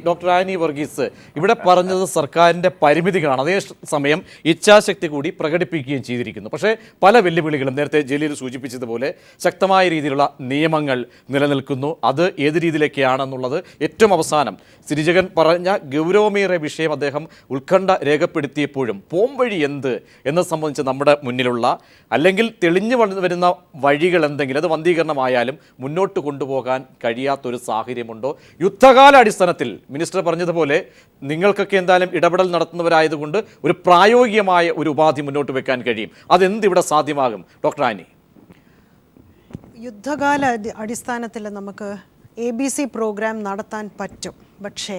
S1: ഡോക്ടർ ആനി വർഗീസ് ഇവിടെ പറഞ്ഞത് സർക്കാരിന്റെ പരിമിതികളാണ്. അതേസമയം ഇച്ഛാശക്തി കൂടി പ്രകടിപ്പിക്കുകയും ചെയ്തിരിക്കുന്നു. പക്ഷേ പല വെല്ലുവിളികളും നേരത്തെ ജലീൽ സൂചിപ്പിച്ചതുപോലെ ശക്തമായ രീതിയിലുള്ള നിയമങ്ങൾ നിലനിൽക്കുന്നു. അത് ഏത് രീതിയിലേക്കാണെന്നുള്ളത് ഏറ്റവും അവസാനം സിരിജകൻ പറഞ്ഞ ഗൗരവമേറിയ വിഷയം അദ്ദേഹം ഉത്കണ്ഠ രേഖപ്പെടുത്തിയപ്പോഴും പോംവഴി എന്ത് എന്നത് സംബന്ധിച്ച് നമ്മുടെ മുന്നിലുള്ള അല്ലെങ്കിൽ തെളിഞ്ഞു വരുന്ന വഴികൾ എന്തെങ്കിലും, അത് വന്ധീകരണമായാലും മുന്നോട്ട് കൊണ്ടുപോകാൻ കഴിയാത്തൊരു സാഹചര്യമുണ്ടോ? യുദ്ധകാല അടിസ്ഥാനത്തിൽ മിനിസ്റ്റർ പറഞ്ഞതുപോലെ നിങ്ങൾക്കൊക്കെ എന്തായാലും ഇടപെടൽ നടത്തുന്നവരായതുകൊണ്ട് ഒരു പ്രായോഗികമായ ഒരു ഉപാധി മുന്നോട്ട് വെക്കാൻ കഴിയും. അതെന്തിവിടെ സാധ്യമാകും ഡോക്ടർ ആനി?
S4: യുദ്ധകാല അടിസ്ഥാനത്തിൽ നമുക്ക് ABC പ്രോഗ്രാം നടത്താൻ പറ്റും. പക്ഷേ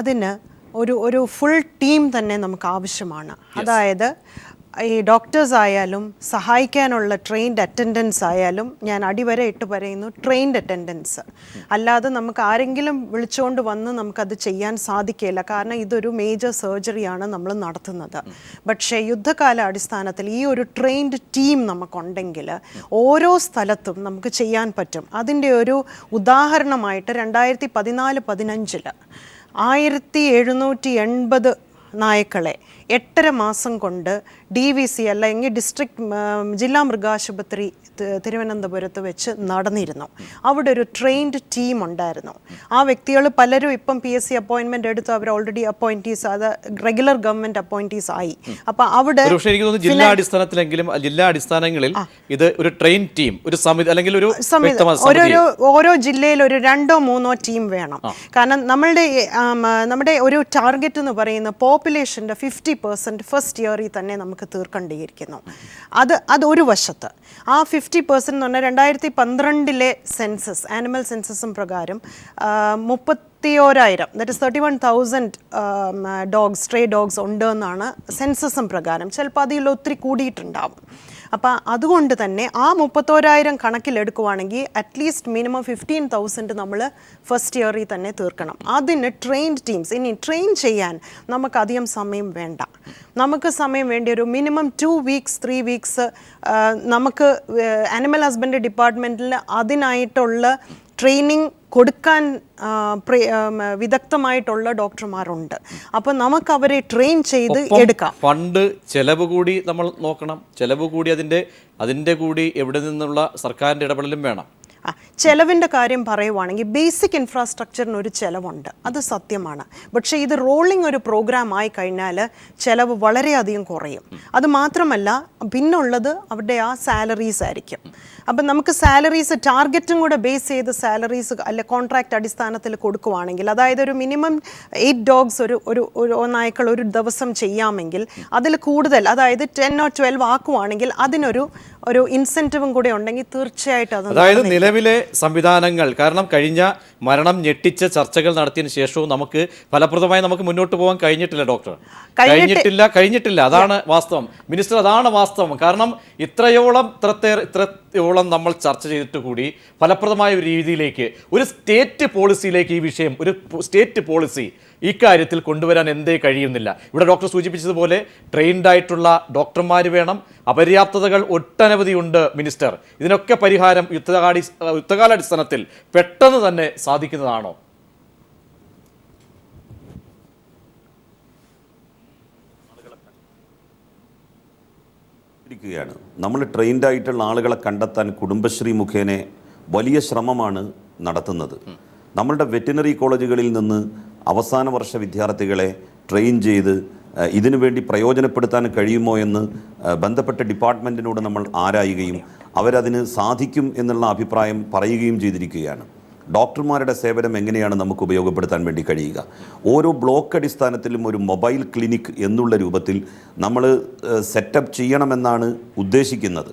S4: അതിന് ഒരു ഫുൾ ടീം തന്നെ നമുക്ക് ആവശ്യമാണ്. അതായത് ഈ ഡോക്ടേഴ്സ് ആയാലും സഹായിക്കാനുള്ള ട്രെയിൻഡ് അറ്റൻഡൻസ് ആയാലും, ഞാൻ അടിവരെ ഇട്ട് പറയുന്നു ട്രെയിൻഡ് അറ്റൻഡൻസ്. അല്ലാതെ നമുക്ക് ആരെങ്കിലും വിളിച്ചുകൊണ്ട് വന്ന് നമുക്കത് ചെയ്യാൻ സാധിക്കില്ല. കാരണം ഇതൊരു മേജർ സർജറിയാണ് നമ്മൾ നടത്തുന്നത്. പക്ഷേ യുദ്ധകാല അടിസ്ഥാനത്തിൽ ഈ ഒരു ട്രെയിൻഡ് ടീം നമുക്കുണ്ടെങ്കിൽ ഓരോ സ്ഥലത്തും നമുക്ക് ചെയ്യാൻ പറ്റും. അതിൻ്റെ ഒരു ഉദാഹരണമായിട്ട് 2014-15 1780 നായ്ക്കളെ 8.5 മാസം കൊണ്ട് DVC അല്ലെങ്കിൽ ജില്ലാ മൃഗാശുപത്രി തിരുവനന്തപുരത്ത് വെച്ച് നടന്നിരുന്നു. അവിടെ ഒരു ട്രെയിൻഡ് ടീം ഉണ്ടായിരുന്നു. ആ വ്യക്തികൾ പലരും ഇപ്പം PSC അപ്പോയിൻമെന്റ് എടുത്ത് അവർ ഓൾറെഡി അപ്പോയിൻറ്റീസ്, അത് റെഗുലർ ഗവൺമെന്റ് അപ്പോയിൻറ്റീസ് ആയി. അപ്പം അവിടെ
S1: എനിക്ക് തോന്നുന്നു ജില്ലാ അടിസ്ഥാനത്തിലെങ്കിലും ജില്ലാ അടിസ്ഥാനങ്ങളിൽ ഇത് ഒരു ട്രെയിൻ ടീം, ഒരു സമിതി അല്ലെങ്കിൽ ഒരു
S4: ഓരോ ജില്ലയിൽ ഒരു 2-3 ടീം വേണം. കാരണം നമ്മുടെ ഒരു ടാർഗറ്റ് എന്ന് പറയുന്ന പോപ്പുലേഷൻ്റെ 50% ഫസ്റ്റ് ഇയറിൽ തന്നെ നമുക്ക് തീർക്കേണ്ടിയിരിക്കുന്നു. അത് ഒരു വശത്ത്. ആ 50% എന്ന് പറഞ്ഞാൽ 2012 സെൻസസ്, ആനിമൽ സെൻസസും പ്രകാരം 31,000, that is 31,000 dogs, stray dogs ഉണ്ട് എന്നാണ് സെൻസസും പ്രകാരം. ചിലപ്പോൾ അതിൽ ഒത്തിരി കൂടിയിട്ടുണ്ടാവും. അപ്പം അതുകൊണ്ട് തന്നെ ആ 31,000 കണക്കിലെടുക്കുവാണെങ്കിൽ അറ്റ്ലീസ്റ്റ് മിനിമം 15,000 നമ്മൾ ഫസ്റ്റ് ഇയറിൽ തന്നെ തീർക്കണം. അതിന് ട്രെയിൻഡ് ടീംസ്, ഇനി ട്രെയിൻ ചെയ്യാൻ നമുക്കധികം സമയം വേണ്ട. നമുക്ക് സമയം വേണ്ടി ഒരു മിനിമം 2 വീക്സ് 3 വീക്സ് നമുക്ക് ആനിമൽ ഹസ്ബൻഡറി ഡിപ്പാർട്ട്മെൻറ്റിൽ അതിനായിട്ടുള്ള ട്രെയിനിങ് കൊടുക്കാൻ വിദഗ്ധമായിട്ടുള്ള ഡോക്ടർമാരുണ്ട്. അപ്പം നമുക്ക് അവരെ ട്രെയിൻ ചെയ്ത് എടുക്കാം.
S1: ഫണ്ട് ചെലവ് കൂടി നമ്മൾ നോക്കണം. ചെലവ് കൂടി അതിൻ്റെ കൂടി എവിടെ നിന്നുള്ള സർക്കാരിൻ്റെ ഇടപെടലും വേണം.
S4: ചെലവിൻ്റെ കാര്യം പറയുവാണെങ്കിൽ ബേസിക് ഇൻഫ്രാസ്ട്രക്ചറിന് ഒരു ചിലവുണ്ട്, അത് സത്യമാണ്. പക്ഷേ ഇത് റോളിംഗ് ഒരു പ്രോഗ്രാം ആയി കഴിഞ്ഞാൽ ചിലവ് വളരെയധികം കുറയും. അത് മാത്രമല്ല പിന്നുള്ളത് അവരുടെ ആ സാലറീസ് ആയിരിക്കും. അപ്പം നമുക്ക് സാലറീസ് ടാർഗറ്റും കൂടെ ബേസ് ചെയ്ത് സാലറീസ് അല്ല കോൺട്രാക്റ്റ് അടിസ്ഥാനത്തിൽ കൊടുക്കുവാണെങ്കിൽ, അതായത് ഒരു മിനിമം 8 ഡോഗ്സ് ഒരു നായ്ക്കൾ ഒരു ദിവസം ചെയ്യാമെങ്കിൽ അതിൽ കൂടുതൽ, അതായത് 10 or 12 ആക്കുവാണെങ്കിൽ അതിനൊരു ഇൻസെൻറ്റീവും കൂടെ ഉണ്ടെങ്കിൽ തീർച്ചയായിട്ടും
S1: അതായത് നിലവിലെ സംവിധാനങ്ങൾ, കാരണം കഴിഞ്ഞ മരണം ഞെട്ടിച്ച ചർച്ചകൾ നടത്തിയതിനു ശേഷവും നമുക്ക് ഫലപ്രദമായി നമുക്ക് മുന്നോട്ട് പോകാൻ കഴിഞ്ഞിട്ടില്ല ഡോക്ടർ. കഴിഞ്ഞിട്ടില്ല. അതാണ് വാസ്തവം മിനിസ്റ്റർ, അതാണ് വാസ്തവം. കാരണം ഇത്രയോളം നമ്മൾ ചർച്ച ചെയ്തിട്ട് കൂടി ഫലപ്രദമായ ഒരു രീതിയിലേക്ക്, ഒരു സ്റ്റേറ്റ് പോളിസിയിലേക്ക് ഈ വിഷയം, ഒരു സ്റ്റേറ്റ് പോളിസി ഇക്കാര്യത്തിൽ കൊണ്ടുവരാൻ എന്തേ കഴിയുന്നില്ല. ഇവിടെ ഡോക്ടർ സൂചിപ്പിച്ചതുപോലെ ട്രെയിൻഡ് ആയിട്ടുള്ള ഡോക്ടർമാർ വേണം. അപര്യാപ്തതകൾ ഒട്ടനവധിയുണ്ട് മിനിസ്റ്റർ. ഇതിനൊക്കെ പരിഹാരം യുദ്ധകാലാടിസ്ഥാനത്തിൽ പെട്ടെന്ന് തന്നെ സാധിക്കുന്നതാണോ?
S2: നമ്മൾ ട്രെയിൻഡ് ആയിട്ടുള്ള ആളുകളെ കണ്ടെത്താൻ കുടുംബശ്രീ മുഖേന വലിയ ശ്രമമാണ് നടത്തുന്നത്. നമ്മളുടെ വെറ്റിനറി കോളേജുകളിൽ നിന്ന് അവസാന വർഷ വിദ്യാർത്ഥികളെ ട്രെയിൻ ചെയ്ത് ഇതിനു വേണ്ടി പ്രയോജനപ്പെടുത്താൻ കഴിയുമോ എന്ന് ബന്ധപ്പെട്ട ഡിപ്പാർട്ട്മെൻറ്റിനോട് നമ്മൾ ആരായുകയും അവരതിന് സാധിക്കും എന്നുള്ള അഭിപ്രായം പറയുകയും ചെയ്തിരിക്കുകയാണ്. ഡോക്ടർമാരുടെ സേവനം എങ്ങനെയാണ് നമുക്ക് ഉപയോഗപ്പെടുത്താൻ വേണ്ടി കഴിയുക? ഓരോ ബ്ലോക്ക് അടിസ്ഥാനത്തിലും ഒരു മൊബൈൽ ക്ലിനിക് എന്നുള്ള രൂപത്തിൽ നമ്മൾ സെറ്റപ്പ് ചെയ്യണമെന്നാണ് ഉദ്ദേശിക്കുന്നത്.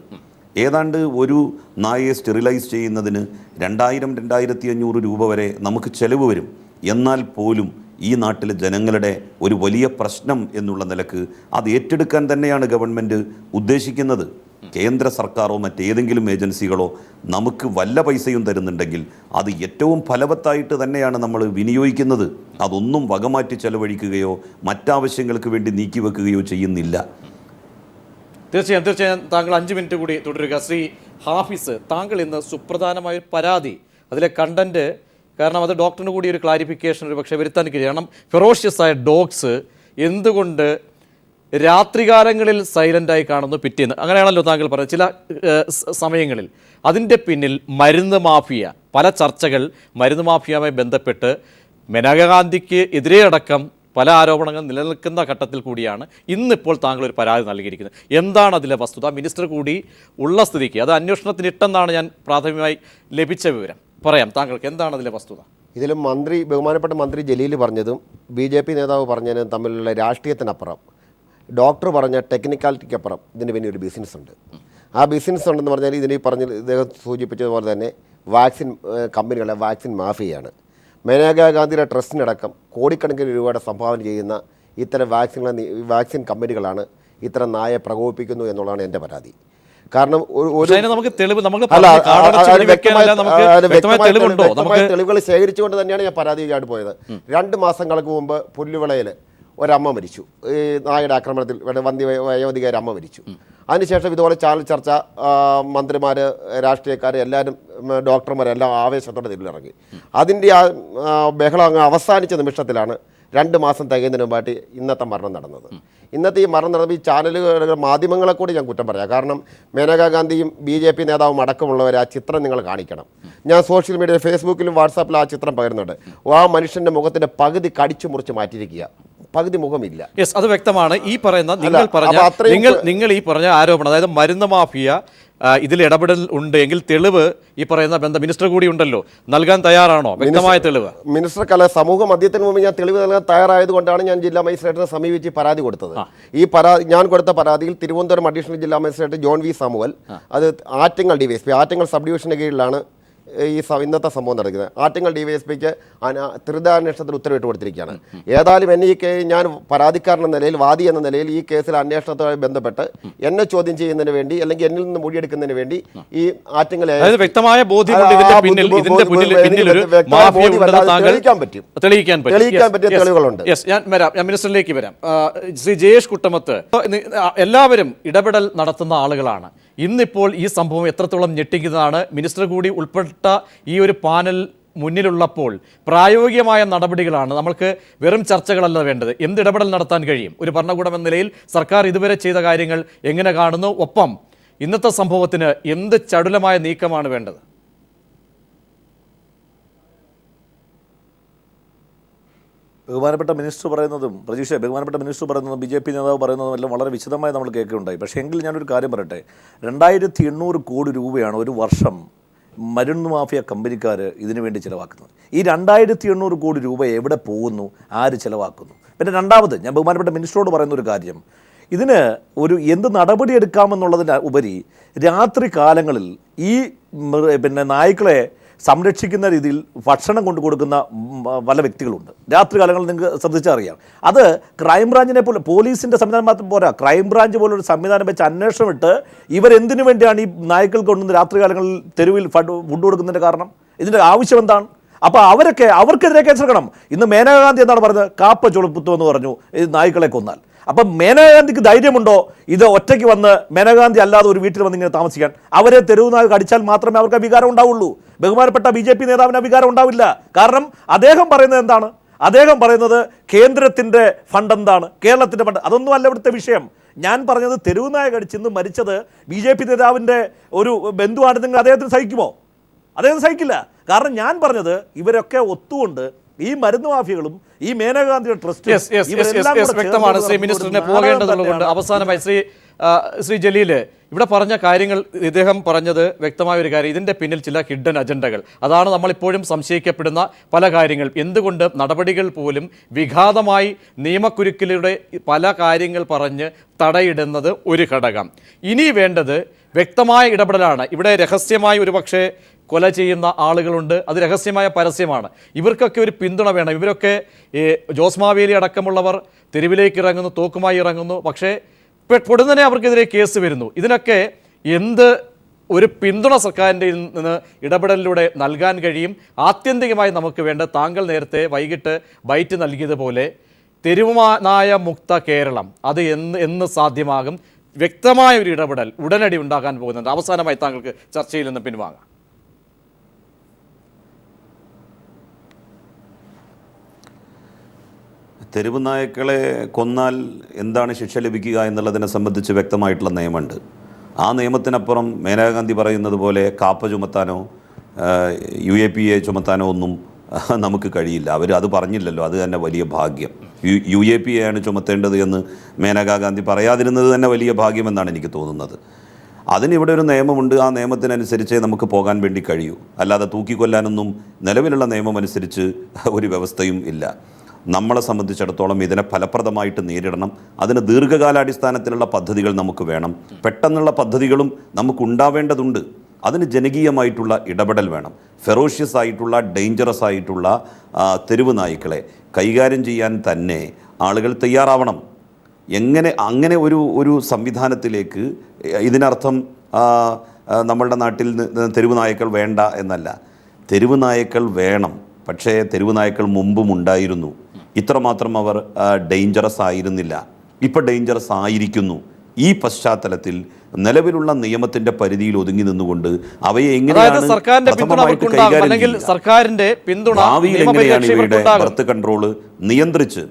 S2: ഏതാണ്ട് ഒരു നായയെ സ്റ്റെറിലൈസ് ചെയ്യുന്നതിന് 2,000-2,500 രൂപ വരെ നമുക്ക് ചെലവ് വരും. എന്നാൽ പോലും ഈ നാട്ടിലെ ജനങ്ങളുടെ ഒരു വലിയ പ്രശ്നം എന്നുള്ള നിലക്ക് അത് ഏറ്റെടുക്കാൻ തന്നെയാണ് ഗവൺമെൻറ് ഉദ്ദേശിക്കുന്നത്. കേന്ദ്ര സർക്കാരോ മറ്റേതെങ്കിലും ഏജൻസികളോ നമുക്ക് വല്ല പൈസയും തരുന്നുണ്ടെങ്കിൽ അത് ഏറ്റവും ഫലവത്തായിട്ട് തന്നെയാണ് നമ്മൾ വിനിയോഗിക്കുന്നത്. അതൊന്നും വകമാറ്റി ചെലവഴിക്കുകയോ മറ്റാവശ്യങ്ങൾക്ക് വേണ്ടി നീക്കിവെക്കുകയോ ചെയ്യുന്നില്ല.
S1: തീർച്ചയായും താങ്കൾ 5 മിനിറ്റ് കൂടി തുടരുക. ശ്രീ ഹാഫിസ്, താങ്കൾ ഇന്ന് സുപ്രധാനമായ പരാതി, അതിലെ കണ്ടന്റ്, കാരണം അത് ഡോക്ടറിന് കൂടി ഒരു ക്ലാരിഫിക്കേഷൻ ഒരു പക്ഷേ വരുത്താൻ കഴിയണം. ഫെറോഷ്യസ് ആയ ഡോഗ്സ് എന്തുകൊണ്ട് രാത്രികാലങ്ങളിൽ സൈലൻ്റായി കാണുന്നു പിറ്റേന്ന്? അങ്ങനെയാണല്ലോ താങ്കൾ പറയുന്നത്. ചില സമയങ്ങളിൽ അതിൻ്റെ പിന്നിൽ മരുന്ന് മാഫിയ, പല ചർച്ചകൾ മരുന്ന് മാഫിയയുമായി ബന്ധപ്പെട്ട് മേനകാ ഗാന്ധിക്ക് എതിരെ അടക്കം പല ആരോപണങ്ങൾ നിലനിൽക്കുന്ന ഘട്ടത്തിൽ കൂടിയാണ് ഇന്നിപ്പോൾ താങ്കൾ ഒരു പരാതി നൽകിയിരിക്കുന്നത്. എന്താണ് അതിലെ വസ്തുത? മിനിസ്റ്റർ കൂടി ഉള്ള സ്ഥിതിക്ക് അത് അന്വേഷണത്തിനിട്ടെന്നാണ് ഞാൻ പ്രാഥമികമായി ലഭിച്ച വിവരം. പറയാം താങ്കൾക്ക്, എന്താണ് അതിലെ വസ്തുത?
S5: ഇതിലും ബഹുമാനപ്പെട്ട മന്ത്രി ജലീൽ പറഞ്ഞതും BJP നേതാവ് പറഞ്ഞതിനും തമ്മിലുള്ള രാഷ്ട്രീയത്തിനപ്പുറം, ഡോക്ടർ പറഞ്ഞ ടെക്നിക്കാലിറ്റിക്കപ്പുറം ഇതിന് പിന്നെ ഒരു ബിസിനസ് ഉണ്ട്. ആ ബിസിനസ് ഉണ്ടെന്ന് പറഞ്ഞാൽ ഇതിന് ഇദ്ദേഹം സൂചിപ്പിച്ചതുപോലെ തന്നെ വാക്സിൻ കമ്പനികളെ വാക്സിൻ മാഫിയയാണ്. മേനകാ ഗാന്ധിയുടെ ട്രസ്റ്റിനടക്കം കോടിക്കണക്കിന് രൂപയുടെ സംഭാവന ചെയ്യുന്ന ഇത്തരം വാക്സിൻ കമ്പനികളാണ് ഇത്തരം നായെ പ്രകോപിപ്പിക്കുന്നു എന്നുള്ളതാണ് എൻ്റെ പരാതി. കാരണം തെളിവുകൾ ശേഖരിച്ചുകൊണ്ട് തന്നെയാണ് ഞാൻ പരാതിയായിട്ട് പോയത്. 2 മാസങ്ങൾക്ക് മുമ്പ് പുല്ലുവിളയിൽ ഒരമ്മ മരിച്ചു. ഈ നായയുടെ ആക്രമണത്തിൽ വയോധികയുടെ അമ്മ മരിച്ചു. അതിനുശേഷം ഇതുപോലെ ചാനൽ ചർച്ച, മന്ത്രിമാർ, രാഷ്ട്രീയക്കാർ, എല്ലാവരും, ഡോക്ടർമാരെല്ലാം ആവേശത്തോടെ തെരുവിലിറങ്ങി. അതിൻ്റെ ആ ബഹളം അങ്ങ് അവസാനിച്ച നിമിഷത്തിലാണ് 2 മാസം തികയുന്നതിന് മുമ്പായിട്ട് ഇന്നത്തെ മരണം നടന്നത്. ഇന്നത്തെ ഈ മരണം നടന്നത് ഈ ചാനലുകൾ, മാധ്യമങ്ങളെ കൂടി ഞാൻ കുറ്റം പറയാം. കാരണം മേനകാ ഗാന്ധിയും BJP നേതാവും അടക്കമുള്ളവർ ആ ചിത്രം നിങ്ങൾ കാണിക്കണം. ഞാൻ സോഷ്യൽ മീഡിയ, ഫേസ്ബുക്കിലും വാട്സാപ്പിലും ആ ചിത്രം പകരുന്നുണ്ട്. ആ മനുഷ്യൻ്റെ മുഖത്തിൻ്റെ പകുതി കടിച്ചു മുറിച്ച് മാറ്റിയിരിക്കുക, പകുതി മുഖമില്ല.
S1: യെസ്, അത് വ്യക്തമാണ്. ഈ പറയുന്ന നിങ്ങൾ ഈ പറഞ്ഞ ആരോപണം, അതായത് മരുന്ന് മാഫിയ ഇതിൽ ഇടപെടൽ ഉണ്ട് എങ്കിൽ തെളിവ് ഈ പറയുന്ന മിനിസ്റ്റർ കൂടി ഉണ്ടല്ലോ, നൽകാൻ തയ്യാറാണോ? വ്യക്തമായ തെളിവ്
S5: മിനിസ്റ്റർക്കല്ല, സമൂഹ മധ്യത്തിന് മുമ്പ് ഞാൻ തെളിവ് നൽകാൻ തയ്യാറായതുകൊണ്ടാണ് ഞാൻ ജില്ലാ മജിസ്ട്രേറ്റിനെ സമീപിച്ച് പരാതി കൊടുത്തത്. ഈ ഞാൻ കൊടുത്ത പരാതിയിൽ തിരുവനന്തപുരം അഡീഷണൽ ജില്ലാ മജിസ്ട്രേറ്റ് ജോൺ വി സാമുവൽ, അത് ആറ്റിങ്ങൽ DYSP, ആറ്റിങ്ങൽ സബ് ഡിവിഷന് കീഴിലാണ് ഈ ഇന്നത്തെ സംഭവം നടക്കുന്നത്. ആറ്റിങ്ങൽ DYSPക്ക് ത്രിതാന്വേഷണത്തിന് ഉത്തരവിട്ട് കൊടുത്തിരിക്കുകയാണ്. ഏതായാലും എന്നെ ഞാൻ പരാതിക്കാരൻ എന്ന നിലയിൽ, വാദി എന്ന നിലയിൽ ഈ കേസിൽ അന്വേഷണവുമായി ബന്ധപ്പെട്ട് എന്നെ ചോദ്യം ചെയ്യുന്നതിന് വേണ്ടി, അല്ലെങ്കിൽ എന്നിൽ നിന്ന് മൊഴിയെടുക്കുന്നതിന് വേണ്ടി ഈ ആറ്റിങ്ങൽ
S1: വ്യക്തമായ
S5: തെളിയിക്കാൻ പറ്റിയ തെളിവുകളുണ്ട്.
S1: ഞാൻ മിനിസ്റ്ററിലേക്ക് വരാം. ശ്രീ ജയേഷ് കുട്ടമത്ത്, എല്ലാവരും ഇടപെടൽ നടത്തുന്ന ആളുകളാണ്. ഇന്നിപ്പോൾ ഈ സംഭവം എത്രത്തോളം ഞെട്ടിക്കുന്നതാണ്. മിനിസ്റ്റർ കൂടി ഉൾപ്പെട്ട ഈ ഒരു പാനൽ മുന്നിലുള്ളപ്പോൾ പ്രായോഗികമായ നടപടികളാണ്. നമ്മൾക്ക് വെറും ചർച്ചകളല്ല വേണ്ടത്. എന്ത് ഇടപെടൽ നടത്താൻ കഴിയും? ഒരു ഭരണകൂടം എന്ന നിലയിൽ സർക്കാർ ഇതുവരെ ചെയ്ത കാര്യങ്ങൾ എങ്ങനെ കാണുന്നു? ഒപ്പം ഇന്നത്തെ സംഭവത്തിന് എന്ത് ചടുലമായ നീക്കമാണ് വേണ്ടത്?
S6: ബഹുമാനപ്പെട്ട മിനിസ്റ്റർ പറയുന്നതും ബഹുമാനപ്പെട്ട മിനിസ്റ്റർ പറയുന്നതും BJP നേതാവ് പറയുന്നതും എല്ലാം വളരെ വിശദമായി നമ്മൾ കേൾക്കുകയുണ്ടായി. പക്ഷേ എങ്കിൽ ഞാനൊരു കാര്യം പറയട്ടെ, 2800 കോടി രൂപയാണ് ഒരു വർഷം മരുന്ന് മാഫിയ കമ്പനിക്കാർ ഇതിനു വേണ്ടി ചിലവാക്കുന്നത്. ഈ 2800 കോടി രൂപ എവിടെ പോകുന്നു, ആര് ചിലവാക്കുന്നു? പിന്നെ രണ്ടാമത് ഞാൻ ബഹുമാനപ്പെട്ട മിനിസ്റ്ററോട് പറയുന്ന ഒരു കാര്യം, ഇതിന് എന്ത് നടപടി എടുക്കാമെന്നുള്ളതിന് ഉപരി രാത്രി കാലങ്ങളിൽ ഈ നായ്ക്കളെ സംരക്ഷിക്കുന്ന രീതിയിൽ ഭക്ഷണം കൊണ്ടു കൊടുക്കുന്ന പല വ്യക്തികളുണ്ട്. രാത്രി കാലങ്ങളിൽ നിങ്ങൾക്ക് ശ്രദ്ധിച്ചറിയാം. അത് ക്രൈംബ്രാഞ്ചിനെ പോലെ, പോലീസിൻ്റെ സംവിധാനം മാത്രം പോരാ, ക്രൈംബ്രാഞ്ച് പോലൊരു സംവിധാനം വെച്ച് അന്വേഷണം ഇട്ട് ഇവരെന്തിനു വേണ്ടിയാണ് ഈ നായ്ക്കൾക്ക് കൊണ്ടുവന്ന് രാത്രി കാലങ്ങളിൽ തെരുവിൽ ഫുഡ് കൊടുക്കുന്നതിൻ്റെ കാരണം, ഇതിൻ്റെ ആവശ്യം എന്താണ്? അപ്പോൾ അവർക്കെതിരെ കേസെടുക്കണം. ഇന്ന് മേനകാ ഗാന്ധി എന്താണ് പറഞ്ഞത്? കാപ്പ ചുളുപ്പുത്തു എന്ന് പറഞ്ഞു ഈ നായ്ക്കളെ കൊന്നാൽ. അപ്പം മേനകാ ഗാന്ധിക്ക് ധൈര്യമുണ്ടോ ഇത് ഒറ്റയ്ക്ക് വന്ന് മേനകാ ഗാന്ധി അല്ലാതെ ഒരു വീട്ടിൽ വന്ന് ഇങ്ങനെ താമസിക്കാൻ? അവരെ തെരുവ് നായ കടിച്ചാൽ മാത്രമേ അവർക്ക് വികാരം ഉണ്ടാവുള്ളൂ. ബഹുമാനപ്പെട്ട BJP നേതാവിന് വികാരം ഉണ്ടാവില്ല. കാരണം അദ്ദേഹം പറയുന്നത് എന്താണ്? അദ്ദേഹം പറയുന്നത് കേന്ദ്രത്തിൻ്റെ ഫണ്ട് എന്താണ്, കേരളത്തിൻ്റെ ഫണ്ട്, അതൊന്നും അല്ല ഇവിടുത്തെ വിഷയം. ഞാൻ പറഞ്ഞത് തെരുവ് നായ കടിച്ചിന്ന് മരിച്ചത് BJP നേതാവിൻ്റെ ഒരു ബന്ധുവാണെന്നെങ്കിൽ അദ്ദേഹത്തിന് സഹിക്കുമോ? അദ്ദേഹം സഹിക്കില്ല. കാരണം ഞാൻ പറഞ്ഞത് ഇവരൊക്കെ ഒത്തുകൊണ്ട് ഈ മരുന്ന് മാഫിയകളും ഈ മേനകാ ഗാന്ധിയുടെ ട്രസ്റ്റ്
S1: വ്യക്തമാണ്. ശ്രീ മിനിസ്റ്ററിനെ പോകേണ്ടതുള്ളതുകൊണ്ട് അവസാനമായി ശ്രീ ജലീൽ ഇവിടെ പറഞ്ഞ കാര്യങ്ങൾ, ഇദ്ദേഹം പറഞ്ഞത് വ്യക്തമായ ഒരു കാര്യം, ഇതിൻ്റെ പിന്നിൽ ചില ഹിഡൻ അജണ്ടകൾ, അതാണ് നമ്മളിപ്പോഴും സംശയിക്കപ്പെടുന്ന പല കാര്യങ്ങൾ. എന്തുകൊണ്ട് നടപടികൾ പോലും വിഘാതമായി നിയമക്കുരുക്കിലൂടെ പല കാര്യങ്ങൾ പറഞ്ഞ് തടയിടുന്നത് ഒരു ഘടകം. ഇനി വേണ്ടത് വ്യക്തമായ ഇടപെടലാണ്. ഇവിടെ രഹസ്യമായി ഒരു പക്ഷേ കൊല ചെയ്യുന്ന ആളുകളുണ്ട്, അത് രഹസ്യമായ പരസ്യമാണ്. ഇവർക്കൊക്കെ ഒരു പിന്തുണ വേണം. ഇവരൊക്കെ ജോസ് മാവേലി അടക്കമുള്ളവർ തെരുവിലേക്ക് ഇറങ്ങുന്നു, തോക്കുമായി ഇറങ്ങുന്നു, പക്ഷേ പൊടുന്നനെ അവർക്കെതിരെ കേസ് വരുന്നു. ഇതിനൊക്കെ എന്ത് ഒരു പിന്തുണ സർക്കാരിൻ്റെ നിന്ന് ഇടപെടലിലൂടെ നൽകാൻ കഴിയും? ആത്യന്തികമായി നമുക്ക് വേണ്ട, താങ്കൾ നേരത്തെ വൈകിട്ട് ബൈറ്റ് നൽകിയതുപോലെ തെരുവുനായ മുക്ത കേരളം, അത് എന്ന് സാധ്യമാകും? വ്യക്തമായ ഒരു ഇടപെടൽ ഉടനടി ഉണ്ടാകാൻ പോകുന്നുണ്ട്. അവസാനമായി താങ്കൾക്ക് ചർച്ചയിൽ നിന്ന് പിൻവാങ്ങാം.
S2: തെരുവ് നായ്ക്കളെ കൊന്നാൽ എന്താണ് ശിക്ഷ ലഭിക്കുക എന്നുള്ളതിനെ സംബന്ധിച്ച് വ്യക്തമായിട്ടുള്ള നിയമമുണ്ട്. ആ നിയമത്തിനപ്പുറം മേനകാ ഗാന്ധി പറയുന്നത് പോലെ കാപ്പ ചുമത്താനോ UAPA ചുമത്താനോ ഒന്നും നമുക്ക് കഴിയില്ല. അവർ അത് പറഞ്ഞില്ലല്ലോ, അത് തന്നെ വലിയ ഭാഗ്യം. UAPA ആണ് ചുമത്തേണ്ടത് എന്ന് മേനകാ ഗാന്ധി പറയാതിരുന്നത് തന്നെ വലിയ ഭാഗ്യമെന്നാണ് എനിക്ക് തോന്നുന്നത്. അതിനിവിടെ ഒരു നിയമമുണ്ട്, ആ നിയമത്തിനനുസരിച്ചേ നമുക്ക് പോകാൻ വേണ്ടി കഴിയൂ. അല്ലാതെ തൂക്കിക്കൊല്ലാനൊന്നും നിലവിലുള്ള നിയമം അനുസരിച്ച് ഒരു വ്യവസ്ഥയും ഇല്ല. നമ്മളെ സംബന്ധിച്ചിടത്തോളം ഇതിനെ ഫലപ്രദമായിട്ട് നേരിടണം. അതിന് ദീർഘകാലാടിസ്ഥാനത്തിലുള്ള പദ്ധതികൾ നമുക്ക് വേണം. പെട്ടെന്നുള്ള പദ്ധതികളും നമുക്കുണ്ടാവേണ്ടതുണ്ട്. അതിന് ജനകീയമായിട്ടുള്ള ഇടപെടൽ വേണം. ഫെറോഷ്യസ് ആയിട്ടുള്ള, ഡേഞ്ചറസ് ആയിട്ടുള്ള തെരുവ് നായ്ക്കളെ കൈകാര്യം ചെയ്യാൻ തന്നെ ആളുകൾ തയ്യാറാവണം. അങ്ങനെ ഒരു സംവിധാനത്തിലേക്ക്, ഇതിനർത്ഥം നമ്മളുടെ നാട്ടിൽ തെരുവ് നായ്ക്കൾ വേണ്ട എന്നല്ല. തെരുവ് നായ്ക്കൾ വേണം, പക്ഷേ തെരുവ് നായ്ക്കൾ മുമ്പും ഉണ്ടായിരുന്നു. ഇത്രമാത്രം അവർ ഡേഞ്ചറസ് ആയിരുന്നില്ല. ഇപ്പോൾ ഡേഞ്ചറസ് ആയിരിക്കുന്നു. ഈ പശ്ചാത്തലത്തിൽ നിലവിലുള്ള നിയമത്തിന്റെ പരിധിയിൽ ഒതുങ്ങി നിന്നുകൊണ്ട് അവയെ
S1: അതായത്
S2: എങ്ങനെയാണ്
S1: സർക്കാരിന്റെ പിന്തുണ
S2: പ്രഥമമായിട്ട്
S1: അവർക്കുണ്ടാകും,
S2: കൈകാര്യം
S1: അല്ലെങ്കിൽ
S2: ചെയ്യുക?
S1: സർക്കാരിന്റെ പിന്തുണ
S2: ഭാവിയിൽ എങ്ങനെയാണ്
S1: നിയമപരിരക്ഷ
S2: ഇവയുടെ
S1: ഇവർക്കുണ്ടാകും.
S2: ബർത്ത് കൺട്രോള് നിയന്ത്രിച്ച്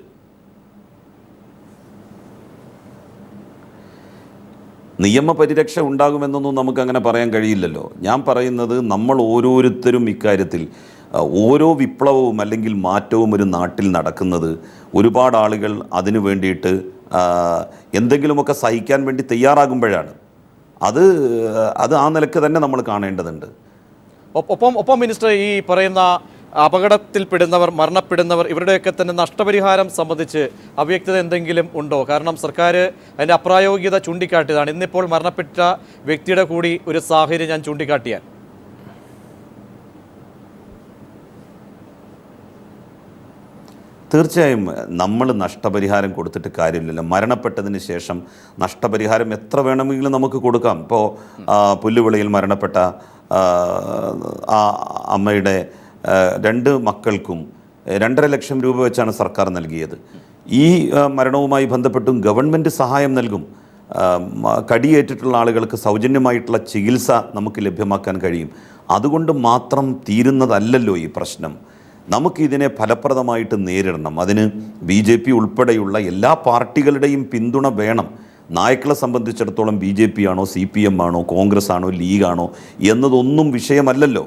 S2: നിയമപരിരക്ഷ ഉണ്ടാകുമെന്നൊന്നും നമുക്കങ്ങനെ പറയാൻ കഴിയില്ലല്ലോ. ഞാൻ പറയുന്നത് നമ്മൾ ഓരോരുത്തരും ഇക്കാര്യത്തിൽ ഓരോ വിപ്ലവവും അല്ലെങ്കിൽ മാറ്റവും ഒരു നാട്ടിൽ നടക്കുന്നത് ഒരുപാട് ആളുകൾ അതിനു വേണ്ടിയിട്ട് എന്തെങ്കിലുമൊക്കെ സഹിക്കാൻ വേണ്ടി തയ്യാറാകുമ്പോഴാണ്. അത് ആ നിലക്ക് തന്നെ നമ്മൾ കാണേണ്ടതുണ്ട്.
S1: ഒപ്പം മിനിസ്റ്റർ, ഈ പറയുന്ന അപകടത്തിൽപ്പെടുന്നവർ, മരണപ്പെടുന്നവർ, ഇവരുടെയൊക്കെ തന്നെ നഷ്ടപരിഹാരം സംബന്ധിച്ച് അവ്യക്തത എന്തെങ്കിലും ഉണ്ടോ? കാരണം സർക്കാർ അതിൻ്റെ അപ്രായോഗികത ചൂണ്ടിക്കാട്ടിയതാണ്. ഇന്നിപ്പോൾ മരണപ്പെട്ട വ്യക്തിയുടെ കൂടി ഒരു സാഹചര്യം ഞാൻ ചൂണ്ടിക്കാട്ടിയാൽ
S2: തീർച്ചയായും നമ്മൾ നഷ്ടപരിഹാരം കൊടുത്തിട്ട് കാര്യമില്ലല്ലോ. മരണപ്പെട്ടതിന് ശേഷം നഷ്ടപരിഹാരം എത്ര വേണമെങ്കിലും നമുക്ക് കൊടുക്കാം. ഇപ്പോൾ പുല്ലുവിളയിൽ മരണപ്പെട്ട ആ അമ്മയുടെ 2 മക്കൾക്കും 2.5 ലക്ഷം രൂപ വെച്ചാണ് സർക്കാർ നൽകിയത്. ഈ മരണവുമായി ബന്ധപ്പെട്ടും ഗവൺമെൻറ് സഹായം നൽകും. കടിയേറ്റിട്ടുള്ള ആളുകൾക്ക് സൗജന്യമായിട്ടുള്ള ചികിത്സ നമുക്ക് ലഭ്യമാക്കാൻ കഴിയും. അതുകൊണ്ട് മാത്രം തീരുന്നതല്ലല്ലോ ഈ പ്രശ്നം. നമുക്കിതിനെ ഫലപ്രദമായിട്ട് നേരിടണം. അതിന് BJP ഉൾപ്പെടെയുള്ള എല്ലാ പാർട്ടികളുടെയും പിന്തുണ വേണം. നായ്ക്കളെ സംബന്ധിച്ചിടത്തോളം BJP ആണോ, CPM ആണോ, കോൺഗ്രസ് ആണോ, ലീഗാണോ എന്നതൊന്നും വിഷയമല്ലല്ലോ.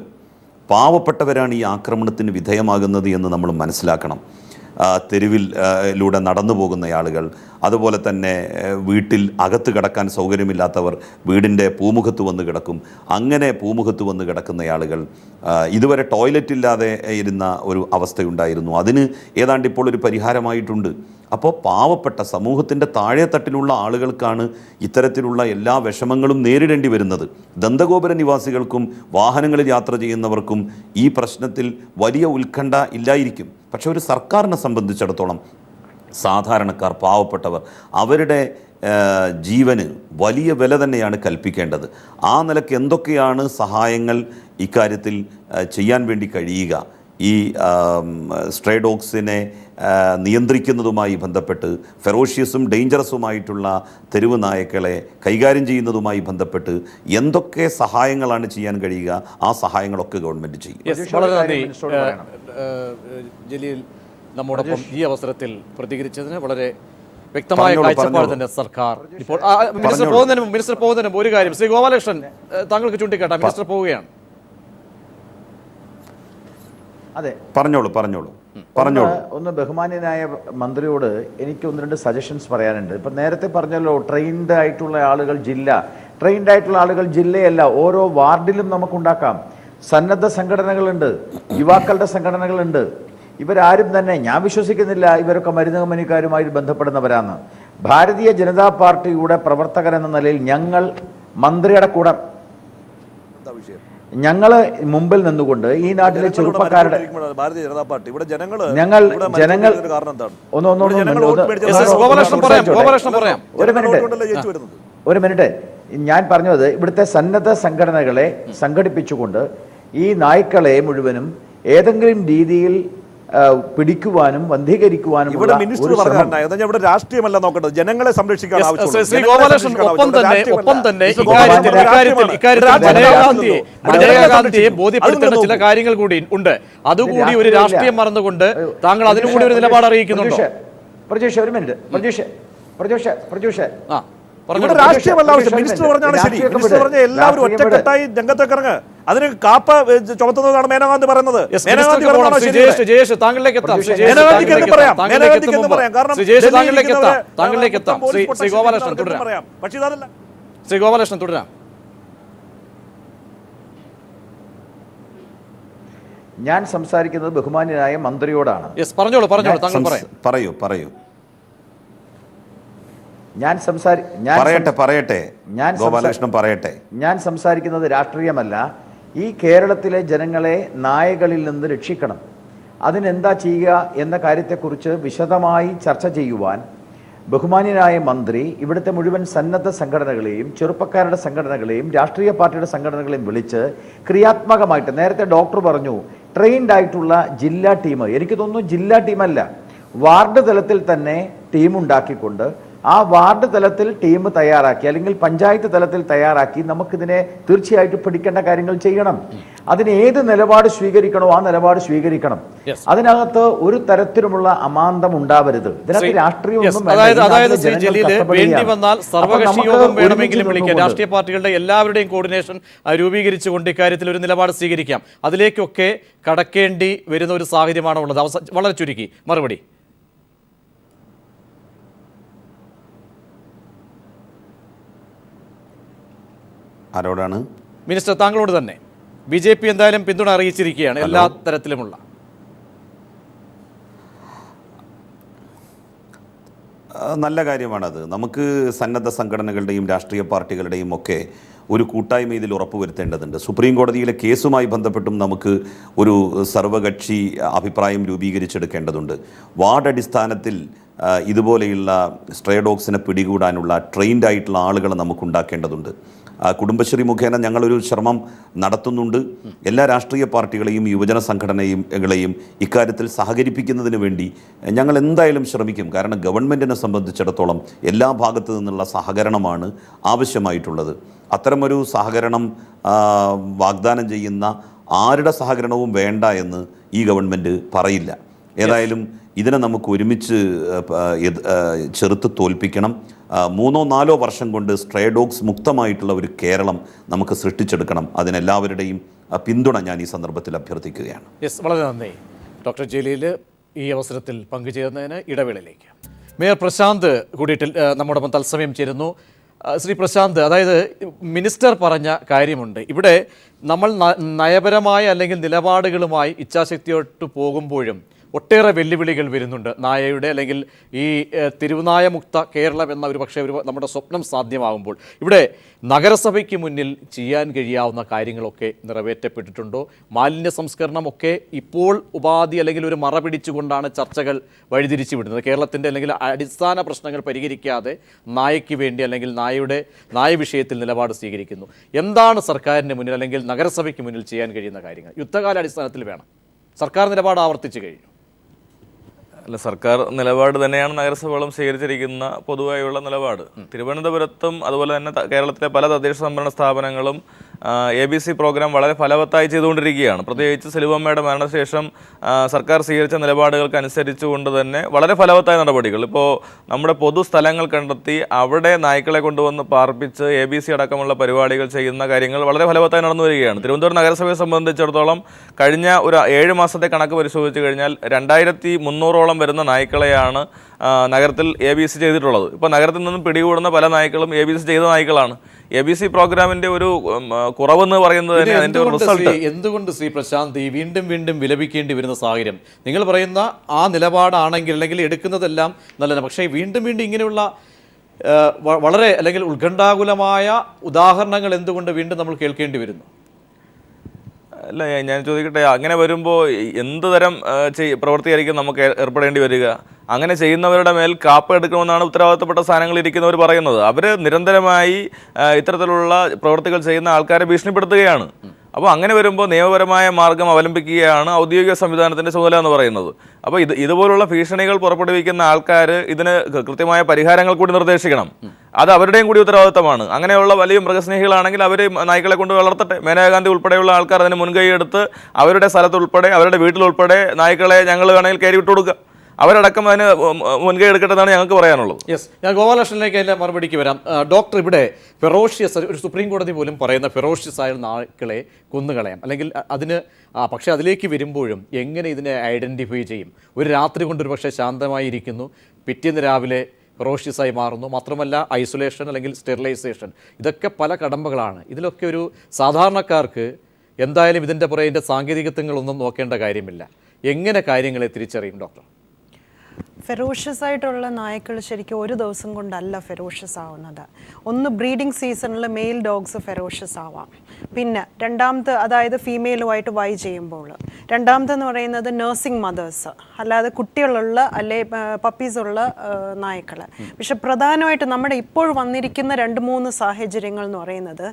S2: പാവപ്പെട്ടവരാണ് ഈ ആക്രമണത്തിന് വിധേയമാകുന്നത് എന്ന് നമ്മൾ മനസ്സിലാക്കണം. തെരുവിലൂടെ നടന്നു പോകുന്ന ആളുകൾ, അതുപോലെ തന്നെ വീട്ടിൽ അകത്ത് കിടക്കാൻ സൗകര്യമില്ലാത്തവർ വീടിൻ്റെ പൂമുഖത്ത് വന്ന് കിടക്കും. അങ്ങനെ പൂമുഖത്ത് വന്ന് കിടക്കുന്ന ആളുകൾ, ഇതുവരെ ടോയ്ലറ്റ് ഇല്ലാതെ ഇരുന്ന ഒരു അവസ്ഥയുണ്ടായിരുന്നു. അതിന് ഏതാണ്ട് ഇപ്പോൾ ഒരു പരിഹാരമായിട്ടുണ്ട്. അപ്പോൾ പാവപ്പെട്ട സമൂഹത്തിൻ്റെ താഴെ തട്ടിലുള്ള ആളുകൾക്കാണ് ഇത്തരത്തിലുള്ള എല്ലാ വിഷമങ്ങളും നേരിടേണ്ടി വരുന്നത്. ദന്തഗോപുര നിവാസികൾക്കും വാഹനങ്ങളിൽ യാത്ര ചെയ്യുന്നവർക്കും ഈ പ്രശ്നത്തിൽ വലിയ ഉത്കണ്ഠ ഇല്ലായിരിക്കും. പക്ഷെ ഒരു സർക്കാരിനെ സംബന്ധിച്ചിടത്തോളം സാധാരണക്കാർ, പാവപ്പെട്ടവർ, അവരുടെ ജീവന് വലിയ വില തന്നെയാണ് കൽപ്പിക്കേണ്ടത്. ആ നിലയ്ക്ക് എന്തൊക്കെയാണ് സഹായങ്ങൾ ഇക്കാര്യത്തിൽ ചെയ്യാൻ വേണ്ടി കഴിയുക? ഈ സ്ട്രേ ഡോഗ്സിനെ നിയന്ത്രിക്കുന്നതുമായി ബന്ധപ്പെട്ട്, ഫെറോഷ്യസും ഡേഞ്ചറസുമായിട്ടുള്ള തെരുവ് നായക്കളെ കൈകാര്യം ചെയ്യുന്നതുമായി ബന്ധപ്പെട്ട് എന്തൊക്കെ സഹായങ്ങളാണ് ചെയ്യാൻ കഴിയുക? ആ സഹായങ്ങളൊക്കെ ഗവൺമെൻറ് ചെയ്യും.
S1: വളരെ നന്ദി ജലീൽ, നമ്മോടൊപ്പം ഈ അവസരത്തിൽ പ്രതികരിച്ചതിന്. വളരെ വ്യക്തമായ കാഴ്ചപ്പാട് തന്നെ സർക്കാർ ഇപ്പോൾ. മിനിസ്റ്റർ പോകുന്നതിനും ഒരു കാര്യം, ശ്രീ ഗോപാലകൃഷ്ണൻ, താങ്കൾക്ക് ചൂണ്ടിക്കാട്ടാം. മിനിസ്റ്റർ പോവുകയാണ്.
S3: അതെ,
S2: പറഞ്ഞോളൂ.
S3: ഒന്ന് ബഹുമാന്യനായ മന്ത്രിയോട് എനിക്ക് 1-2 സജഷൻസ് പറയാനുണ്ട്. ഇപ്പം നേരത്തെ പറഞ്ഞല്ലോ, ട്രെയിൻഡ് ആയിട്ടുള്ള ആളുകൾ ജില്ലയല്ല, ഓരോ വാർഡിലും നമുക്കുണ്ടാക്കാം. സന്നദ്ധ സംഘടനകളുണ്ട്, യുവാക്കളുടെ സംഘടനകളുണ്ട്. ഇവരാരും തന്നെ, ഞാൻ വിശ്വസിക്കുന്നില്ല ഇവരൊക്കെ മരുന്ന് കമ്പനിക്കാരുമായി ബന്ധപ്പെടുന്നവരാണ്. ഭാരതീയ ജനതാ പാർട്ടിയുടെ പ്രവർത്തകർ എന്ന നിലയിൽ ഞങ്ങൾ മന്ത്രിയുടെ കൂടെ മുമ്പിൽ നിന്നുകൊണ്ട് ഈ നാട്ടിലെ ചെറുപ്പക്കാരുടെ ഒരു മിനിറ്റ് ഞാൻ പറഞ്ഞത്, ഇവിടുത്തെ സന്നദ്ധ സംഘടനകളെ സംഘടിപ്പിച്ചുകൊണ്ട് ഈ നായ്ക്കളെ മുഴുവനും ഏതെങ്കിലും രീതിയിൽ പിടിക്കുവാനും വന്ധീകരിക്കുവാനും
S6: ഇവിടെ മിനിസ്റ്റർ പറഞ്ഞ ഇവിടെ രാഷ്ട്രീയമല്ല നോക്കേണ്ടത്, ജനങ്ങളെ സംരക്ഷിക്കാൻ
S1: ബോധ്യപ്പെടുത്തേണ്ട ചില കാര്യങ്ങൾ കൂടി ഉണ്ട്. അതുകൂടി ഒരു രാഷ്ട്രീയം മറന്നുകൊണ്ട് താങ്കൾ അതിനു കൂടി ഒരു നിലപാട് അറിയിക്കുന്നുണ്ടോ?
S3: പ്രജേഷ് ഒരു മിനിറ്റ്, പ്രജേഷ്
S6: രാഷ്ട്രീയമല്ല ആവശ്യം. മിനിസ്റ്റർ പറഞ്ഞാണ് ശരി. മിനിസ്റ്റർ പറഞ്ഞ എല്ലാവരും ഒറ്റക്കെട്ടായി രംഗത്തേക്ക് ഇറങ്ങുക. അതിന് കാപ്പ ചുമത്തുന്നതാണ് മേനകാന്തി പറയുന്നത്.
S1: ശ്രീ ഗോപാലകൃഷ്ണൻ തുടരാം.
S3: ഞാൻ സംസാരിക്കുന്നത് ബഹുമാന്യനായ മന്ത്രിയോടാണ്.
S1: പറഞ്ഞോളൂ, താങ്കൾ
S2: പറയൂ.
S3: ഞാൻ സംസാരിക്കുന്നത് രാഷ്ട്രീയമല്ല. ഈ കേരളത്തിലെ ജനങ്ങളെ നായകളിൽ നിന്ന് രക്ഷിക്കണം. അതിനെന്താ ചെയ്യുക എന്ന കാര്യത്തെക്കുറിച്ച് വിശദമായി ചർച്ച ചെയ്യുവാൻ ബഹുമാന്യനായ മന്ത്രി ഇവിടുത്തെ മുഴുവൻ സന്നദ്ധ സംഘടനകളെയും, ചെറുപ്പക്കാരുടെ സംഘടനകളെയും, രാഷ്ട്രീയ പാർട്ടിയുടെ സംഘടനകളെയും വിളിച്ച് ക്രിയാത്മകമായിട്ട്, നേരത്തെ ഡോക്ടർ പറഞ്ഞു ട്രെയിൻഡ് ആയിട്ടുള്ള ജില്ലാ ടീം, എനിക്ക് തോന്നുന്നു ജില്ലാ ടീമല്ല, വാർഡ് തലത്തിൽ തന്നെ ടീമുണ്ടാക്കിക്കൊണ്ട് ആ വാർഡ് തലത്തിൽ ടീം തയ്യാറാക്കി അല്ലെങ്കിൽ പഞ്ചായത്ത് തലത്തിൽ തയ്യാറാക്കി നമുക്കിതിനെ തീർച്ചയായിട്ടും പിടിക്കേണ്ട കാര്യങ്ങൾ ചെയ്യണം. അതിന് ഏത് നിലപാട് സ്വീകരിക്കണോ ആ നിലപാട് സ്വീകരിക്കണം. അതിനകത്ത് ഒരു തരത്തിലുമുള്ള അമാന്തം ഉണ്ടാവരുത്. ഇതിനകത്ത് രാഷ്ട്രീയമൊന്നും
S1: അതായത് ശ്രീ ജലീല്, വേണ്ടി വന്നാൽ സർവകക്ഷി യോഗം വേണമെങ്കിലും വിളിക്കാം. രാഷ്ട്രീയ പാർട്ടികളുടെ എല്ലാവരുടെയും കോർഡിനേഷൻ രൂപീകരിച്ചുകൊണ്ട് ഇക്കാര്യത്തിൽ ഒരു നിലപാട് സ്വീകരിക്കാം. അതിലേക്കൊക്കെ കടക്കേണ്ടി വരുന്ന ഒരു സാഹചര്യമാണ് ഉള്ളത്. വളരെ ചുരുക്കി മറുപടി.
S2: ആരോടാണ്?
S1: മിനിസ്റ്റർ, താങ്കളോട് തന്നെ. BJP എന്തായാലും പിന്തുണ അറിയിച്ചിരിക്കുകയാണ് എല്ലാ തരത്തിലുമുള്ള.
S2: നല്ല കാര്യമാണത്. നമുക്ക് സന്നദ്ധ സംഘടനകളുടെയും രാഷ്ട്രീയ പാർട്ടികളുടെയും ഒക്കെ ഒരു കൂട്ടായ്മ ഇതിൽ ഉറപ്പുവരുത്തേണ്ടതുണ്ട്. സുപ്രീം കോടതിയിലെ കേസുമായി ബന്ധപ്പെട്ടും നമുക്ക് ഒരു സർവകക്ഷി അഭിപ്രായം രൂപീകരിച്ചെടുക്കേണ്ടതുണ്ട്. വാർഡ് അടിസ്ഥാനത്തിൽ ഇതുപോലെയുള്ള സ്ട്രേ ഡോഗ്സിനെ പിടികൂടാനുള്ള ട്രെയിൻഡ് ആയിട്ടുള്ള ആളുകളെ നമുക്ക് ഉണ്ടാക്കേണ്ടതുണ്ട്. കുടുംബശ്രീ മുഖേന ഞങ്ങളൊരു ശ്രമം നടത്തുന്നുണ്ട്. എല്ലാ രാഷ്ട്രീയ പാർട്ടികളെയും യുവജന സംഘടനകളെയും ഇക്കാര്യത്തിൽ സഹകരിപ്പിക്കുന്നതിന് വേണ്ടി ഞങ്ങൾ എന്തായാലും ശ്രമിക്കും. കാരണം ഗവൺമെൻറ്റിനെ സംബന്ധിച്ചിടത്തോളം എല്ലാ ഭാഗത്തു നിന്നുള്ള സഹകരണമാണ് ആവശ്യമായിട്ടുള്ളത്. അത്തരമൊരു സഹകരണം വാഗ്ദാനം ചെയ്യുന്ന ആരുടെ സഹകരണവും വേണ്ട എന്ന് ഈ ഗവൺമെൻറ് പറയില്ല. ഏതായാലും ഇതിനെ നമുക്ക് ഒരുമിച്ച് ചെറുത്ത് തോൽപ്പിക്കണം. 3-4 വർഷം കൊണ്ട് സ്ട്രേ ഡോഗ്സ് മുക്തമായിട്ടുള്ള ഒരു കേരളം നമുക്ക് സൃഷ്ടിച്ചെടുക്കണം. അതിനെല്ലാവരുടെയും പിന്തുണ ഞാൻ ഈ സന്ദർഭത്തിൽ അഭ്യർത്ഥിക്കുകയാണ്.
S1: വളരെ നന്ദി ഡോക്ടർ ജലീൽ ഈ അവസരത്തിൽ പങ്കുചേരുന്നതിന്. ഇടവേളയിലേക്ക് മേയർ പ്രശാന്ത് കൂടിയിട്ട് നമ്മോടൊപ്പം തത്സമയം ചേരുന്നു. ശ്രീ പ്രശാന്ത്, അതായത് മിനിസ്റ്റർ പറഞ്ഞ കാര്യമുണ്ട്. ഇവിടെ നമ്മൾ നയപരമായ അല്ലെങ്കിൽ നിലപാടുകളുമായി ഇച്ഛാശക്തിയോട്ട് പോകുമ്പോഴും ഒട്ടേറെ വെല്ലുവിളികൾ വരുന്നുണ്ട്. നായയുടെ അല്ലെങ്കിൽ ഈ തെരുവുനായ മുക്ത കേരളം എന്ന ഒരു പക്ഷേ നമ്മുടെ സ്വപ്നം സാധ്യമാകുമ്പോൾ ഇവിടെ നഗരസഭയ്ക്ക് മുന്നിൽ ചെയ്യാൻ കഴിയാവുന്ന കാര്യങ്ങളൊക്കെ നിറവേറ്റപ്പെട്ടിട്ടുണ്ടോ? മാലിന്യ സംസ്കരണമൊക്കെ ഇപ്പോൾ ഉപാധി അല്ലെങ്കിൽ ഒരു മറ പിടിച്ചുകൊണ്ടാണ് ചർച്ചകൾ വഴിതിരിച്ചു വിടുന്നത്. കേരളത്തിൻ്റെ അല്ലെങ്കിൽ അടിസ്ഥാന പ്രശ്നങ്ങൾ പരിഹരിക്കാതെ നായയ്ക്ക് വേണ്ടി അല്ലെങ്കിൽ നായ വിഷയത്തിൽ നിലപാട് സ്വീകരിക്കുന്നു. എന്താണ് സർക്കാരിൻ്റെ മുന്നിൽ അല്ലെങ്കിൽ നഗരസഭയ്ക്ക് മുന്നിൽ ചെയ്യാൻ കഴിയുന്ന കാര്യങ്ങൾ? യുദ്ധകാലാടിസ്ഥാനത്തിൽ വേണം. സർക്കാർ നിലപാട് ആവർത്തിച്ചു കഴിഞ്ഞു.
S7: അല്ല, സർക്കാർ നിലപാട് തന്നെയാണ് നഗരസഭകളും സ്വീകരിച്ചിരിക്കുന്ന പൊതുവായുള്ള നിലപാട്. തിരുവനന്തപുരത്തും അതുപോലെ തന്നെ കേരളത്തിലെ പല തദ്ദേശ സംഭരണ സ്ഥാപനങ്ങളും ABC പ്രോഗ്രാം വളരെ ഫലവത്തായി ചെയ്തുകൊണ്ടിരിക്കുകയാണ്. പ്രത്യേകിച്ച് സിലുവമ്മയുടെ മരണശേഷം സർക്കാർ സ്വീകരിച്ച നിലപാടുകൾക്ക് അനുസരിച്ചുകൊണ്ട് തന്നെ വളരെ ഫലവത്തായ നടപടികൾ. ഇപ്പോൾ നമ്മുടെ പൊതുസ്ഥലങ്ങൾ കണ്ടെത്തി അവിടെ നായ്ക്കളെ കൊണ്ടുവന്ന് പാർപ്പിച്ച് ABC അടക്കമുള്ള പരിപാടികൾ ചെയ്യുന്ന കാര്യങ്ങൾ വളരെ ഫലവത്തായി നടന്നു വരികയാണ്. തിരുവനന്തപുരം നഗരസഭയെ സംബന്ധിച്ചിടത്തോളം കഴിഞ്ഞ ഒരു 7 മാസത്തെ കണക്ക് പരിശോധിച്ച് കഴിഞ്ഞാൽ 2300ഓളം വരുന്ന നായ്ക്കളെയാണ് നഗരത്തിൽ ABC ചെയ്തിട്ടുള്ളത്. ഇപ്പോൾ നഗരത്തിൽ നിന്നും പിടികൂടുന്ന പല നായ്ക്കളും ABC ചെയ്ത നായ്ക്കളാണ്. ABC പ്രോഗ്രാമിന്റെ ഒരു കുറവെന്ന് പറയുന്നത് തന്നെ അതിന്റെ റിസൾട്ട്.
S1: എന്തുകൊണ്ട് ശ്രീ പ്രശാന്ത് ഈ വീണ്ടും വീണ്ടും വിലപിക്കേണ്ടി വരുന്ന സാഹചര്യം? നിങ്ങൾ പറയുന്ന ആ നിലപാടാണെങ്കിൽ അല്ലെങ്കിൽ എടുക്കുന്നതെല്ലാം നല്ലതാണ്. പക്ഷേ വീണ്ടും വീണ്ടും ഇങ്ങനെയുള്ള വളരെ അല്ലെങ്കിൽ ഉത്കണ്ഠാകുലമായ ഉദാഹരണങ്ങൾ എന്തുകൊണ്ട് വീണ്ടും നമ്മൾ കേൾക്കേണ്ടി വരുന്നു?
S7: അല്ല, ഞാൻ ചോദിക്കട്ടെ, അങ്ങനെ വരുമ്പോൾ എന്ത് തരം പ്രവൃത്തിയായിരിക്കും നമുക്ക് ഏർപ്പെടേണ്ടി വരിക? അങ്ങനെ ചെയ്യുന്നവരുടെ മേൽ കാപ്പ എടുക്കണമെന്നാണ് ഉത്തരവാദിത്തപ്പെട്ട സ്ഥാനങ്ങളിൽ ഇരിക്കുന്നവർ പറയുന്നത്. അവർ നിരന്തരമായി ഇത്തരത്തിലുള്ള പ്രവൃത്തികൾ ചെയ്യുന്ന ആൾക്കാരെ ഭീഷണിപ്പെടുത്തുകയാണ്. അപ്പോൾ അങ്ങനെ വരുമ്പോൾ നിയമപരമായ മാർഗം അവലംബിക്കുകയാണ് ഔദ്യോഗിക സംവിധാനത്തിൻ്റെ ചുമതല എന്ന് പറയുന്നത്. അപ്പോൾ ഇതുപോലുള്ള ഭീഷണികൾ പുറപ്പെടുവിക്കുന്ന ആൾക്കാർ ഇതിന് കൃത്യമായ പരിഹാരങ്ങൾ കൂടി നിർദ്ദേശിക്കണം. അത് അവരുടെയും കൂടി ഉത്തരവാദിത്തമാണ്. അങ്ങനെയുള്ള വലിയ മൃഗസ്നേഹികളാണെങ്കിൽ അവർ നായ്ക്കളെ കൊണ്ട് വളർത്തട്ടെ. മേനകാഗാന്ധി ഉൾപ്പെടെയുള്ള ആൾക്കാർ അതിന് മുൻകൈ എടുത്ത് അവരുടെ സ്ഥലത്തുൾപ്പെടെ അവരുടെ വീട്ടിലുൾപ്പെടെ നായ്ക്കളെ ഞങ്ങൾ വേണമെങ്കിൽ കയറി വിട്ടു കൊടുക്കുക. അവരടക്കം അതിന് മുൻകൈ എടുക്കട്ടെന്നാണ് ഞങ്ങൾക്ക് പറയാനുള്ളത്.
S1: യെസ്, ഞാൻ ഗോപാലകൃഷ്ണനിലേക്ക് അതിൻ്റെ മറുപടിക്ക് വരാം. ഡോക്ടർ, ഇവിടെ ഫെറോഷ്യസ്, ഒരു സുപ്രീം കോടതി പോലും പറയുന്ന ഫെറോഷ്യസ് ആയ നായ്ക്കളെ കൊന്നുകളയാം അല്ലെങ്കിൽ അതിന് പക്ഷേ അതിലേക്ക് വരുമ്പോഴും എങ്ങനെ ഇതിനെ ഐഡൻറ്റിഫൈ ചെയ്യും? ഒരു രാത്രി കൊണ്ടൊരു പക്ഷേ ശാന്തമായിരിക്കുന്നു, പിറ്റേന്ന് രാവിലെ ഫെറോഷ്യസായി മാറുന്നു. മാത്രമല്ല ഐസൊലേഷൻ അല്ലെങ്കിൽ സ്റ്റെറിലൈസേഷൻ, ഇതൊക്കെ പല കടമ്പകളാണ്. ഇതിലൊക്കെ ഒരു സാധാരണക്കാർക്ക് എന്തായാലും ഇതിൻ്റെ പുറകെ ഇതിൻ്റെ സാങ്കേതികത്വങ്ങളൊന്നും നോക്കേണ്ട കാര്യമില്ല. എങ്ങനെ കാര്യങ്ങളെ തിരിച്ചറിയും ഡോക്ടർ?
S4: ഫെറോഷ്യസ് ആയിട്ടുള്ള നായ്ക്കൾ ശരിക്കും ഒരു ദിവസം കൊണ്ടല്ല ഫെറോഷ്യസ് ആവുന്നത്. ഒന്ന് ബ്രീഡിംഗ് സീസണിൽ മെയിൽ ഡോഗ്സ് ഫെറോഷ്യസ് ആവാം. പിന്നെ രണ്ടാമത്തെ, അതായത് ഫീമെയിലുമായിട്ട് വൈ ചെയ്യുമ്പോൾ. രണ്ടാമത്തെന്ന് പറയുന്നത് നഴ്സിംഗ് മദേഴ്സ്, അല്ലാതെ കുട്ടികളുള്ള അല്ലെ പപ്പീസുള്ള നായ്ക്കൾ. പക്ഷെ പ്രധാനമായിട്ട് നമ്മുടെ ഇപ്പോൾ വന്നിരിക്കുന്ന 2-3 സാഹചര്യങ്ങൾ എന്ന് പറയുന്നത്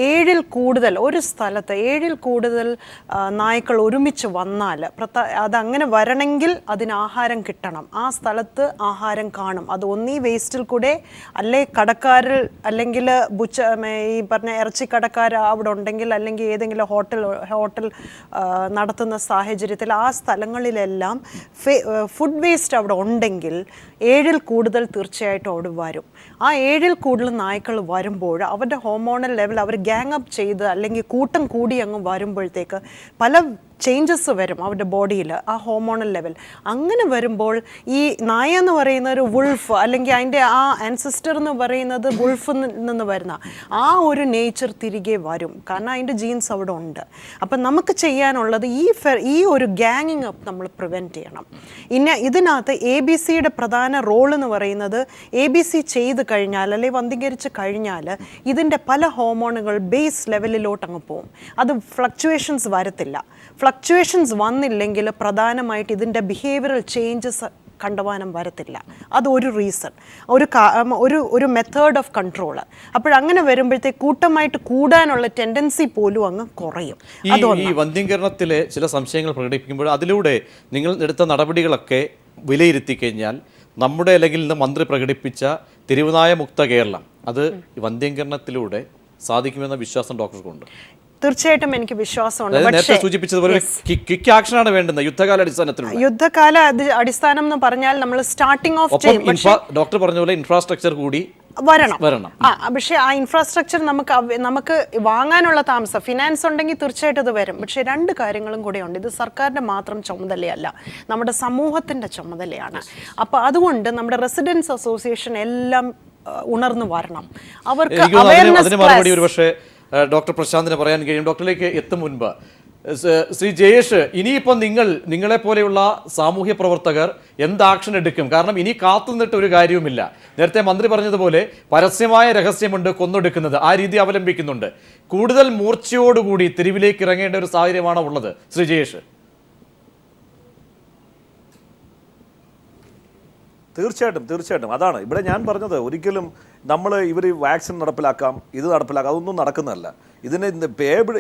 S4: 7-ൽ കൂടുതൽ ഒരു സ്ഥലത്ത് 7-ൽ കൂടുതൽ നായ്ക്കൾ ഒരുമിച്ച് വന്നാൽ അതങ്ങനെ വരണമെങ്കിൽ അതിന് ആഹാരം കിട്ടണം. ആ സ്ഥലത്ത് ആഹാരം കാണും. അത് ഒന്നീ വേസ്റ്റിൽ കൂടെ അല്ലെ കടക്കാരിൽ അല്ലെങ്കിൽ ഈ പറഞ്ഞ ഇറച്ചി കടക്കാർ അവിടെ ഉണ്ടെങ്കിൽ അല്ലെങ്കിൽ ഏതെങ്കിലും ഹോട്ടൽ നടത്തുന്ന സാഹചര്യത്തിൽ ആ സ്ഥലങ്ങളിലെല്ലാം ഫുഡ് വേസ്റ്റ് അവിടെ ഉണ്ടെങ്കിൽ 7-ൽ കൂടുതൽ തീർച്ചയായിട്ടും അവിടെ വരും. ആ 7-ൽ കൂടുതൽ നായ്ക്കൾ വരുമ്പോൾ അവരുടെ ഹോർമോണൽ ലെവൽ അവർ ഗാങ് അപ്പ് ചെയ്ത് അല്ലെങ്കിൽ കൂട്ടം കൂടി അങ്ങ് വരുമ്പോഴത്തേക്ക് പല ചേഞ്ചസ് വരും അവരുടെ ബോഡിയിൽ, ആ ഹോർമോണൽ ലെവൽ. അങ്ങനെ വരുമ്പോൾ ഈ നായ എന്ന് പറയുന്ന ഒരു വുൾഫ് അല്ലെങ്കിൽ അതിൻ്റെ ആ ആൻസിസ്റ്റർ എന്ന് പറയുന്നത് വുൾഫിൽ നിന്ന് വരുന്ന ആ ഒരു നേച്ചർ തിരികെ വരും. കാരണം അതിൻ്റെ ജീൻസ് അവിടെ ഉണ്ട്. അപ്പം നമുക്ക് ചെയ്യാനുള്ളത് ഈ ഒരു ഗാങ്ങിങ് അപ്പ് നമ്മൾ പ്രിവെൻറ്റ് ചെയ്യണം. ഇതിനകത്ത് ABC-യുടെ പ്രധാന റോൾ എന്ന് പറയുന്നത് ABC ചെയ്ത് കഴിഞ്ഞാൽ അല്ലെങ്കിൽ വന്ധീകരിച്ച് കഴിഞ്ഞാൽ ഇതിൻ്റെ പല ഹോർമോണുകൾ ബേസ് ലെവലിലോട്ട് അങ്ങ് പോകും. അത് ഫ്ലക്ച്വേഷൻസ് വരത്തില്ല. ഫ്ലക്ച്വേഷൻസ് വന്നില്ലെങ്കിൽ പ്രധാനമായിട്ട് ഇതിൻ്റെ ബിഹേവിയറൽ ചേഞ്ചസ് കണ്ടുവാനും വരത്തില്ല. അതൊരു റീസൺ, ഒരു മെത്തേഡ് ഓഫ് കൺട്രോൾ. അപ്പോഴങ്ങനെ വരുമ്പോഴത്തേക്ക് കൂട്ടമായിട്ട് കൂടാനുള്ള ടെൻഡൻസി പോലും അങ്ങ് കുറയും.
S1: ഈ വന്ധ്യംകരണത്തിലെ ചില സംശയങ്ങൾ പ്രകടിപ്പിക്കുമ്പോൾ അതിലൂടെ നിങ്ങൾ എടുത്ത നടപടികളൊക്കെ വിലയിരുത്തി കഴിഞ്ഞാൽ നമ്മുടെ അല്ലെങ്കിൽ ഇന്ന് മന്ത്രി പ്രകടിപ്പിച്ച തെരുവുനായ മുക്ത കേരളം അത് വന്ധ്യംകരണത്തിലൂടെ സാധിക്കുമെന്ന വിശ്വാസം ഡോക്ടർക്കുണ്ട്.
S4: തീർച്ചയായിട്ടും എനിക്ക് വിശ്വാസമുണ്ട്.
S1: നേരത്തെ സൂചിപ്പിച്ചതുപോലെ ക്വിക്ക് ആക്ഷനാണ് വേണ്ടത് യുദ്ധകാല അടിസ്ഥാനത്തിൽ.
S4: യുദ്ധകാല അടിസ്ഥാനം എന്ന് പറഞ്ഞാൽ നമ്മൾ സ്റ്റാർട്ടിംഗ് ഓഫ്
S1: ഡോക്ടർ പറഞ്ഞ പോലെ ഇൻഫ്രാസ്ട്രക്ചർ കൂടി
S4: വരണം. പക്ഷേ ആ ഇൻഫ്രാസ്ട്രക്ചർ നമുക്ക് വാങ്ങാനുള്ള താമസം, ഫിനാൻസ് ഉണ്ടെങ്കിൽ തീർച്ചയായിട്ടും അത് വരും. പക്ഷേ 2 കാര്യങ്ങളും കൂടെ ഉണ്ട്. ഇത് സർക്കാരിൻ്റെ മാത്രം ചുമതലയല്ല, നമ്മുടെ സമൂഹത്തിൻ്റെ ചുമതലയാണ്. അപ്പോൾ അതുകൊണ്ട് നമ്മുടെ റെസിഡൻസ് അസോസിയേഷൻ എല്ലാം ഉണർന്നു വരണം. അവർക്ക്
S1: അതിന് മറുപടി ഒരു പക്ഷേ ഡോക്ടർ പ്രശാന്തിന് പറയാൻ കഴിയും. ഡോക്ടറിലേക്ക് എത്തും മുൻപ് ശ്രീ ജയേഷ്, ഇനിയിപ്പോൾ നിങ്ങളെപ്പോലെയുള്ള സാമൂഹ്യ പ്രവർത്തകർ എന്ത് ആക്ഷൻ എടുക്കും? കാരണം ഇനി കാത്തു നിന്നിട്ട് ഒരു കാര്യവുമില്ല. നേരത്തെ മന്ത്രി പറഞ്ഞതുപോലെ പരസ്യമായ രഹസ്യമുണ്ട് കൊന്നൊടുക്കുന്നത്, ആ രീതി അവലംബിക്കുന്നുണ്ട്. കൂടുതൽ മൂർച്ചയോടുകൂടി തെരുവിലേക്ക് ഇറങ്ങേണ്ട ഒരു സാഹചര്യമാണോ ഉള്ളത് ശ്രീ ജയേഷ്?
S6: തീർച്ചയായിട്ടും അതാണ് ഇവിടെ ഞാൻ പറഞ്ഞത്. ഒരിക്കലും ഇവർ വാക്സിൻ നടപ്പിലാക്കാം, ഇത് നടപ്പിലാക്കാം, അതൊന്നും നടക്കുന്നതല്ല.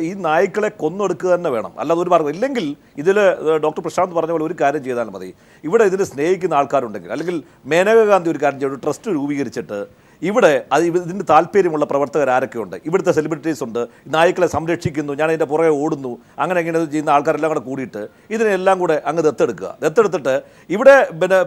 S6: ഈ നായ്ക്കളെ കൊന്നൊടുക്കുക തന്നെ വേണം, അല്ലാതെ ഒരു മാർഗ്ഗം ഇല്ലെങ്കിൽ. ഇതിൽ ഡോക്ടർ പ്രശാന്ത് പറഞ്ഞ പോലെ ഒരു കാര്യം ചെയ്താൽ മതി. ഇവിടെ ഇതിന് സ്നേഹിക്കുന്ന ആൾക്കാരുണ്ടെങ്കിൽ, അല്ലെങ്കിൽ മേനകാ ഗാന്ധി ഒരു കാര്യം ചെയ്തു, ട്രസ്റ്റ് രൂപീകരിച്ചിട്ട് ഇതിന് താല്പര്യമുള്ള പ്രവർത്തകർ ആരൊക്കെയുണ്ട്, ഇവിടുത്തെ സെലിബ്രിറ്റീസ് ഉണ്ട്, നായ്ക്കളെ സംരക്ഷിക്കുന്നു, ഞാൻ അതിൻ്റെ പുറകെ ഓടുന്നു, അങ്ങനെ ഇങ്ങനെ ചെയ്യുന്ന ആൾക്കാരെല്ലാം കൂടെ കൂടിയിട്ട് ഇതിനെല്ലാം കൂടെ അങ്ങ് ദത്തെടുത്തിട്ട് ഇവിടെ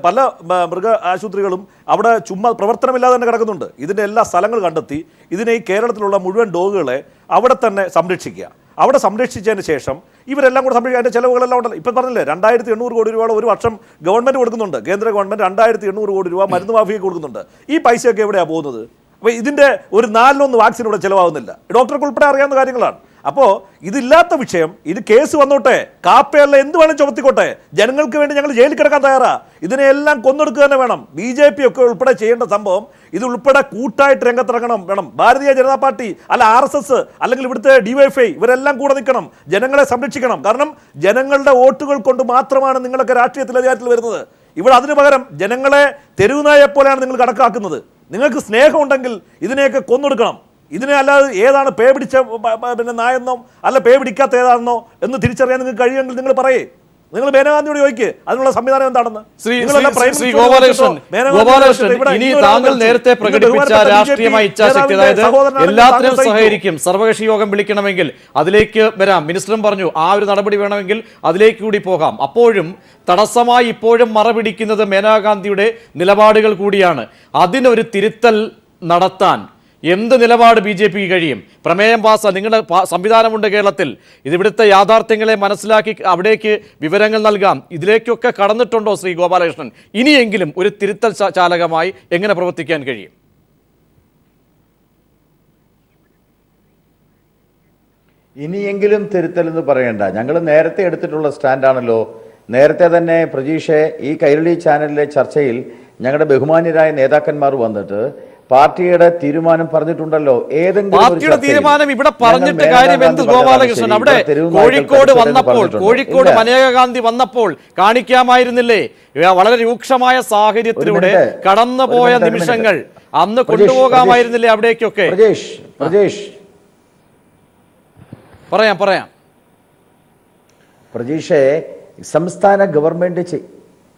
S6: പല മൃഗ ആശുപത്രികളും അവിടെ ചുമ്മാ പ്രവർത്തനമില്ലാതെ തന്നെ കിടക്കുന്നുണ്ട്. ഇതിൻ്റെ എല്ലാ സ്ഥലങ്ങൾ കണ്ടെത്തി ഈ കേരളത്തിലുള്ള മുഴുവൻ ഡോഗുകളെ അവിടെ തന്നെ സംരക്ഷിക്കുക. അവിടെ സംരക്ഷിച്ചതിന് ശേഷം ഇവരെല്ലാം കൂടെ സംരക്ഷിക്കുക. അതിൻ്റെ ചിലവുകളെല്ലാം ഉണ്ടല്ലോ. ഇപ്പം പറഞ്ഞില്ലേ 2800 കോടി രൂപ ഒരു വർഷം ഗവൺമെൻറ് കൊടുക്കുന്നുണ്ട്. കേന്ദ്ര ഗവൺമെൻറ് 2800 കോടി രൂപ മരുന്ന് മാഫിയക്ക് കൊടുക്കുന്നുണ്ട്. ഈ പൈസയൊക്കെ എവിടെയാണ് പോകുന്നത്? അപ്പോൾ ഇതിൻ്റെ ഒരു 4-1 വാക്സിൻ ഇവിടെ ചിലവാകുന്നില്ല. ഡോക്ടർക്ക് ഉൾപ്പെടെ അറിയാവുന്ന കാര്യങ്ങളാണ്. അപ്പോൾ ഇതില്ലാത്ത വിഷയം, ഇത് കേസ് വന്നോട്ടെ, കാപ്പയല്ല എന്ത് വേണം ചുമത്തിക്കോട്ടെ, ജനങ്ങൾക്ക് വേണ്ടി ഞങ്ങൾ ജയിലിൽ കിടക്കാൻ തയ്യാറാ. ഇതിനെല്ലാം കൊന്നൊടുക്കുക തന്നെ വേണം. BJP ഒക്കെ ഉൾപ്പെടെ ചെയ്യേണ്ട സംഭവം ഇത് ഉൾപ്പെടെ കൂട്ടായിട്ട് രംഗത്തിറങ്ങണം വേണം. ഭാരതീയ ജനതാ പാർട്ടി അല്ല RSS അല്ലെങ്കിൽ ഇവിടുത്തെ DYFI ഇവരെല്ലാം കൂടെ നിൽക്കണം, ജനങ്ങളെ സംരക്ഷിക്കണം. കാരണം ജനങ്ങളുടെ വോട്ടുകൾ കൊണ്ട് മാത്രമാണ് നിങ്ങളൊക്കെ രാഷ്ട്രീയത്തിൽ അധികാരത്തിൽ വരുന്നത്. ഇവിടെ അതിനു പകരം ജനങ്ങളെ തെരുവുനായെപ്പോലെയാണ് നിങ്ങൾ കണക്കാക്കുന്നത്. നിങ്ങൾക്ക് സ്നേഹമുണ്ടെങ്കിൽ ഇതിനെയൊക്കെ കൊന്നൊടുക്കണം. ഇതിനെ അല്ലാതെ ഏതാണ് പേ പിടിച്ച നായെന്നോ അല്ല പേ പിടിക്കാത്ത ഏതാണെന്നോ എന്ന് തിരിച്ചറിയാൻ നിങ്ങൾക്ക് കഴിയുമെങ്കിൽ നിങ്ങൾ പറയേ. നിങ്ങൾ മേനകാന്തിയോട് ചോദിക്കുക അതിനുള്ള സംവിധാനം എന്താണെന്ന്.
S1: ശ്രീ ഗോപാലകൃഷ്ണൻ, ഇനി താങ്കൾ നേരത്തെ പ്രകടിപ്പിച്ച രാഷ്ട്രീയമായ ഇച്ഛാശക്തി, അതായത് എല്ലാത്തിനും സഹകരിക്കും, സർവകക്ഷി യോഗം വിളിക്കണമെങ്കിൽ അതിലേക്ക് വരാം, മിനിസ്റ്ററും പറഞ്ഞു ആ ഒരു നടപടി വേണമെങ്കിൽ അതിലേക്ക് കൂടി പോകാം. അപ്പോഴും തടസ്സമായി ഇപ്പോഴും മറപിടിക്കുന്നത് മേനകാഗാന്ധിയുടെ നിലപാടുകൾ കൂടിയാണ്. അതിനൊരു തിരുത്തൽ നടത്താൻ എന്ത് നിലപാട് BJPക്ക് കഴിയും? പ്രമേയം പാസ്, നിങ്ങളുടെ സംവിധാനമുണ്ട് കേരളത്തിൽ, ഇതിവിടുത്തെ യാഥാർത്ഥ്യങ്ങളെ മനസ്സിലാക്കി അവിടേക്ക് വിവരങ്ങൾ നൽകാം. ഇതിലേക്കൊക്കെ കടന്നിട്ടുണ്ടോ ശ്രീ ഗോപാലകൃഷ്ണൻ? ഇനിയെങ്കിലും ഒരു തിരുത്തൽ ചാലകമായി എങ്ങനെ പ്രവർത്തിക്കാൻ കഴിയും?
S3: ഇനിയെങ്കിലും തിരുത്തൽ എന്ന് പറയണ്ട, ഞങ്ങൾ നേരത്തെ എടുത്തിട്ടുള്ള സ്റ്റാൻഡാണല്ലോ. നേരത്തെ തന്നെ പ്രജീഷെ ഈ കൈരളി ചാനലിലെ ചർച്ചയിൽ ഞങ്ങളുടെ ബഹുമാന്യരായ നേതാക്കന്മാർ വന്നിട്ട് പാർട്ടിയുടെ തീരുമാനം പറഞ്ഞിട്ടുണ്ടല്ലോ.
S1: പാർട്ടിയുടെ തീരുമാനം ഇവിടെ പറഞ്ഞിട്ട് കാര്യം എന്ത് ഗോപാലകൃഷ്ണൻ? അവിടെ കോഴിക്കോട് മനേകാഗാന്ധി വന്നപ്പോൾ കാണിക്കാമായിരുന്നില്ലേ? വളരെ രൂക്ഷമായ സാഹചര്യത്തിലൂടെ കടന്നുപോയ നിമിഷങ്ങൾ അന്ന് കൊണ്ടുപോകാമായിരുന്നില്ലേ അവിടേക്കൊക്കെ?
S3: പറയാം പ്രജീഷെ, സംസ്ഥാന ഗവൺമെന്റ്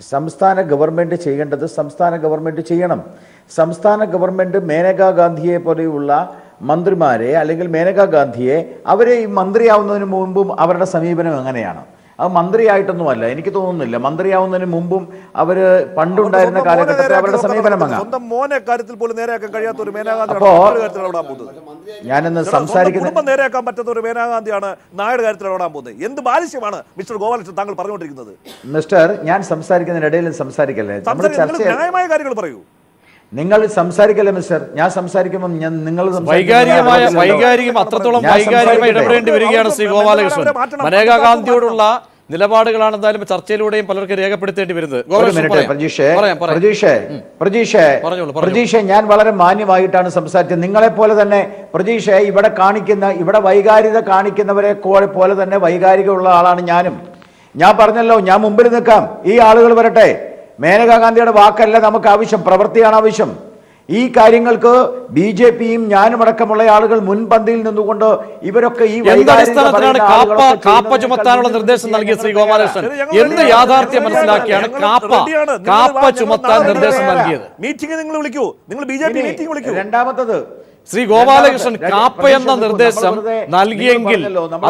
S3: സംസ്ഥാന ഗവൺമെൻറ് ചെയ്യേണ്ടത് സംസ്ഥാന ഗവൺമെൻറ് ചെയ്യണം. സംസ്ഥാന ഗവൺമെൻറ് മേനകാ ഗാന്ധിയെ പോലെയുള്ള മന്ത്രിമാരെ അല്ലെങ്കിൽ മേനകാ ഗാന്ധിയെ അവരെ ഈ മന്ത്രിയാവുന്നതിന് മുമ്പും അവരുടെ സമീപനം എങ്ങനെയാണ്? അത് മന്ത്രിയായിട്ടൊന്നുമല്ല, എനിക്ക് തോന്നുന്നില്ല. മന്ത്രിയാവുന്നതിന് മുമ്പും അവര് പണ്ടുണ്ടായിരുന്ന കാലഘട്ടത്തിൽ അവരുടെ സമീപനം അങ്ങ്.
S6: സ്വന്തം മോനെ കാര്യത്തിൽ പോലും നേരെയാക്കാൻ കഴിയാത്ത ഒരു മേനകാഗാന്ധി ഞാനെന്ന് സംസാരിക്കുന്ന നേരെയാക്കാൻ പറ്റാത്ത ഒരു മേനകാഗാന്ധിയാണ് നായരുടെ കാര്യത്തിൽ ഇടപെടാൻ പോകുന്നത്. എന്ത് ബാലിശ്യമാണ് മിസ്റ്റർ ഗോപാലകൃഷ്ണൻ താങ്കൾ പറഞ്ഞുകൊണ്ടിരിക്കുന്നത്?
S3: മിസ്റ്റർ, ഞാൻ സംസാരിക്കുന്നതിനിടയിലും സംസാരിക്കല്ലേ, നമ്മുടെ ചർച്ച
S6: ന്യായമായ കാര്യങ്ങൾ പറയൂ.
S3: നിങ്ങൾ സംസാരിക്കല്ലേ മിസ്റ്റർ, ഞാൻ സംസാരിക്കുമ്പോൾ നിങ്ങൾ
S1: വൈകാരികം അത്രത്തോളം വൈകാരികമായി ഇടപെടേണ്ടി വരികയാണ് ശ്രീ ഗോപാലകൃഷ്ണൻ. മനേകാ ഗാന്ധിയോടുള്ള നിലപാടുകളാണ് എന്തായാലും ചർച്ചയിലൂടെയും പലർക്കും രേഖപ്പെടുത്തേണ്ടി വരുന്നത്.
S3: പ്രജീഷ്, ഞാൻ വളരെ മാന്യമായിട്ടാണ് സംസാരിച്ചത്. നിങ്ങളെ പോലെ തന്നെ പ്രജീഷ് ഇവിടെ വൈകാരികത കാണിക്കുന്നവരെ പോലെ തന്നെ വൈകാരികമുള്ള ആളാണ് ഞാനും. ഞാൻ പറഞ്ഞല്ലോ, ഞാൻ മുമ്പിൽ നിൽക്കാം, ഈ ആളുകൾ വരട്ടെ. മേനകാ ഗാന്ധിയുടെ വാക്കല്ല നമുക്ക് ആവശ്യം, പ്രവൃത്തിയാണ് ആവശ്യം. ഈ കാര്യങ്ങൾക്ക് BJPയും ഞാനും അടക്കമുള്ള ആളുകൾ മുൻപന്തിയിൽ നിന്നുകൊണ്ട് ഇവരൊക്കെ ഈ
S1: കാപ്പ ചുമത്താനുള്ള നിർദ്ദേശം നൽകിയ ശ്രീ ഗോപാലകൃഷ്ണൻ എന്ത് യാഥാർത്ഥ്യം മനസ്സിലാക്കിയാണ് കാപ്പ ചുമത്താൻ നിർദ്ദേശം നൽകിയത്?
S6: മീറ്റിംഗ് നിങ്ങൾ വിളിക്കൂ, നിങ്ങൾ BJP മീറ്റിംഗ് വിളിക്കൂ.
S3: രണ്ടാമത്തത്,
S1: ശ്രീ ഗോപാലകൃഷ്ണൻ കാപ്പ എന്ന നിർദ്ദേശം നൽകിയെങ്കിൽ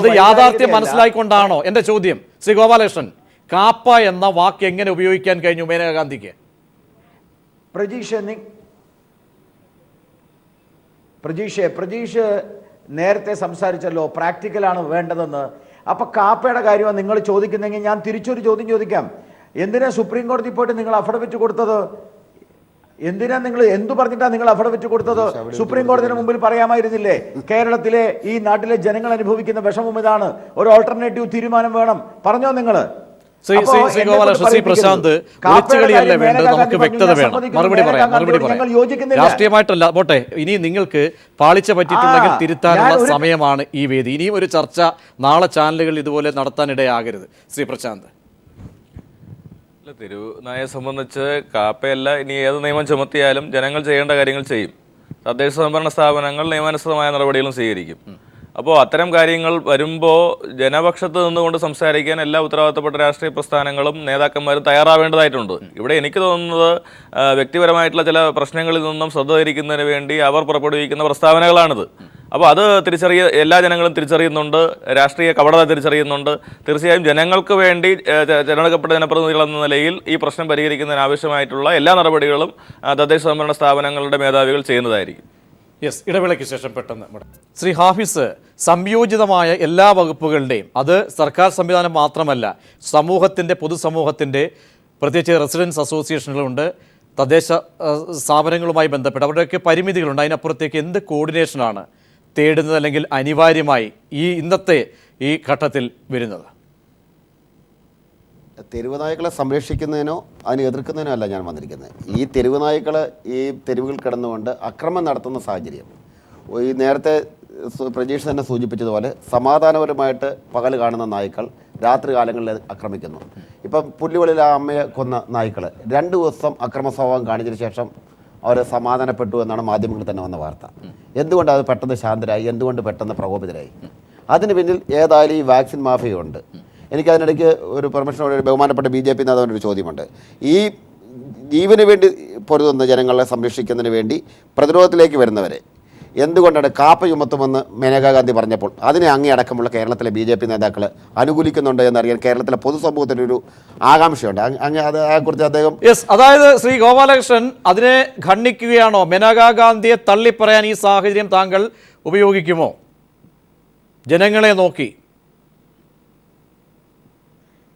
S1: അത് യാഥാർത്ഥ്യം മനസ്സിലായിക്കൊണ്ടാണോ? എന്റെ ചോദ്യം ശ്രീ ഗോപാലകൃഷ്ണൻ, കാപ്പ എന്ന വാക്ക് എങ്ങനെ ഉപയോഗിക്കാൻ കഴിഞ്ഞു മേനകാ ഗാന്ധിക്ക്?
S3: പ്രജീഷ് നേരത്തെ സംസാരിച്ചല്ലോ, പ്രാക്ടിക്കലാണ് വേണ്ടതെന്ന്. അപ്പൊ കാപ്പയുടെ കാര്യമാണ് നിങ്ങൾ ചോദിക്കുന്നെങ്കിൽ ഞാൻ തിരിച്ചൊരു ചോദ്യം ചോദിക്കാം. എന്തിനാ സുപ്രീം കോടതി പോയിട്ട് നിങ്ങൾ അഫിഡവിറ്റ് കൊടുത്തത്? എന്തു പറഞ്ഞിട്ടാണ് നിങ്ങൾ അഫിഡവിറ്റ് കൊടുത്തത്? സുപ്രീം കോടതിയുടെ മുമ്പിൽ പറയാമായിരുന്നില്ലേ, കേരളത്തിലെ ഈ നാട്ടിലെ ജനങ്ങൾ അനുഭവിക്കുന്ന വിഷമം ഇതാണ്, ഒരു ഓൾട്ടർനേറ്റീവ് തീരുമാനം വേണം? പറഞ്ഞോ നിങ്ങൾ?
S1: ശ്രീ പ്രശാന്ത്, ഒളിച്ചുകളിയല്ല വേണ്ടത്, നമുക്ക് വ്യക്തത വേണം. മറുപടി പറയാം. രാഷ്ട്രീയമായിട്ടല്ല പോട്ടെ, ഇനി നിങ്ങൾക്ക് പാളിച്ച പറ്റിയിട്ടുണ്ടെങ്കിൽ തിരുത്താനുള്ള സമയമാണ് ഈ വേദി. ഇനിയും ഒരു ചർച്ച നാളെ ചാനലുകളിൽ ഇതുപോലെ നടത്താനിടയാകരുത്. ശ്രീ പ്രശാന്ത്,
S7: തെരുവുനായെ സംബന്ധിച്ച് കാപ്പയല്ല, ഇനി ഏത് നിയമം ചുമത്തിയാലും ജനങ്ങൾ ചെയ്യേണ്ട കാര്യങ്ങൾ ചെയ്യും. തദ്ദേശ സ്വയംഭരണ സ്ഥാപനങ്ങൾ നിയമാനുസൃതമായ നടപടികളും സ്വീകരിക്കും. അപ്പോൾ അത്തരം കാര്യങ്ങൾ വരുമ്പോൾ ജനപക്ഷത്ത് നിന്നുകൊണ്ട് സംസാരിക്കാൻ എല്ലാ ഉത്തരവാദിത്തപ്പെട്ട രാഷ്ട്രീയ പ്രസ്ഥാനങ്ങളും നേതാക്കന്മാരും തയ്യാറാവേണ്ടതായിട്ടുണ്ട്. ഇവിടെ എനിക്ക് തോന്നുന്നത് വ്യക്തിപരമായിട്ടുള്ള ചില പ്രശ്നങ്ങളിൽ നിന്നും ശ്രദ്ധ തിരിക്കുന്നതിന് വേണ്ടി അവർ പുറപ്പെടുവിക്കുന്ന പ്രസ്താവനകളാണിത്. അപ്പോൾ അത് എല്ലാ ജനങ്ങളും തിരിച്ചറിയുന്നുണ്ട്, രാഷ്ട്രീയ കപടത തിരിച്ചറിയുന്നുണ്ട്. തീർച്ചയായും ജനങ്ങൾക്ക് വേണ്ടി തിരഞ്ഞെടുക്കപ്പെട്ട ജനപ്രതിനിധികൾ എന്ന നിലയിൽ ഈ പ്രശ്നം പരിഹരിക്കുന്നതിന് ആവശ്യമായിട്ടുള്ള എല്ലാ നടപടികളും തദ്ദേശ സ്വയംഭരണ സ്ഥാപനങ്ങളുടെ മേധാവികൾ ചെയ്യുന്നതായിരിക്കും.
S1: യെസ്, ഇടവേളയ്ക്ക് ശേഷം പെട്ടെന്ന് ശ്രീ ഹാഫിസ്, സംയോജിതമായ എല്ലാ വകുപ്പുകളുടെയും, അത് സർക്കാർ സംവിധാനം മാത്രമല്ല, പൊതുസമൂഹത്തിൻ്റെ പ്രത്യേകിച്ച് റെസിഡൻസ് അസോസിയേഷനുകളുണ്ട്, തദ്ദേശ സ്ഥാപനങ്ങളുമായി ബന്ധപ്പെട്ട് അവരുടെയൊക്കെ പരിമിതികളുണ്ട്. അതിനപ്പുറത്തേക്ക് എന്ത് കോർഡിനേഷനാണ് തേടുന്നത് അല്ലെങ്കിൽ അനിവാര്യമായി ഇന്നത്തെ ഈ ഘട്ടത്തിൽ വരുന്നത്?
S5: തെരുവ് നായ്ക്കളെ സംരക്ഷിക്കുന്നതിനോ അതിനെ എതിർക്കുന്നതിനോ അല്ല ഞാൻ വന്നിരിക്കുന്നത്. ഈ തെരുവ് നായ്ക്കൾ ഈ തെരുവുകൾ കിടന്നുകൊണ്ട് അക്രമം നടത്തുന്ന സാഹചര്യം, ഈ നേരത്തെ പ്രജീഷ് തന്നെ സൂചിപ്പിച്ചതുപോലെ സമാധാനപരമായിട്ട് പകൽ കാണുന്ന നായ്ക്കൾ രാത്രി കാലങ്ങളിൽ ആക്രമിക്കുന്നു. ഇപ്പം പുല്ലുകളിൽ ആ അമ്മയെ കൊന്ന നായ്ക്കൾ 2 ദിവസം അക്രമ സ്വഭാവം കാണിച്ചതിന് ശേഷം അവർ സമാധാനപ്പെട്ടു എന്നാണ് മാധ്യമങ്ങളിൽ തന്നെ വന്ന വാർത്ത. എന്തുകൊണ്ട് അത് പെട്ടെന്ന് ശാന്തരായി? എന്തുകൊണ്ട് പെട്ടെന്ന് പ്രകോപിതരായി? അതിന് പിന്നിൽ ഏതായാലും ഈ വാക്സിൻ മാഫിയുണ്ട്. എനിക്കതിനിടയ്ക്ക് ഒരു പെർമിഷനോട് ബഹുമാനപ്പെട്ട BJP നേതാവിനൊരു ചോദ്യമുണ്ട്. ഈ ജീവന് വേണ്ടി പൊരുതുന്ന ജനങ്ങളെ സംരക്ഷിക്കുന്നതിന് വേണ്ടി പ്രതിരോധത്തിലേക്ക് വരുന്നവരെ എന്തുകൊണ്ടാണ് കാപ്പ ചുമത്തുമെന്ന് മേനകാ ഗാന്ധി പറഞ്ഞപ്പോൾ അതിനെ അങ്ങേയടക്കമുള്ള കേരളത്തിലെ BJP നേതാക്കൾ അനുകൂലിക്കുന്നുണ്ട് എന്നറിയാൻ കേരളത്തിലെ പൊതുസമൂഹത്തിനൊരു ആകാംക്ഷയുണ്ട്. അതേക്കുറിച്ച് അദ്ദേഹം
S1: അതായത് ശ്രീ ഗോപാലകൃഷ്ണൻ അതിനെ ഖണ്ഡിക്കുകയാണോ? മേനകാ ഗാന്ധിയെ തള്ളിപ്പറയാൻ ഈ സാഹചര്യം താങ്കൾ ഉപയോഗിക്കുമോ? ജനങ്ങളെ നോക്കി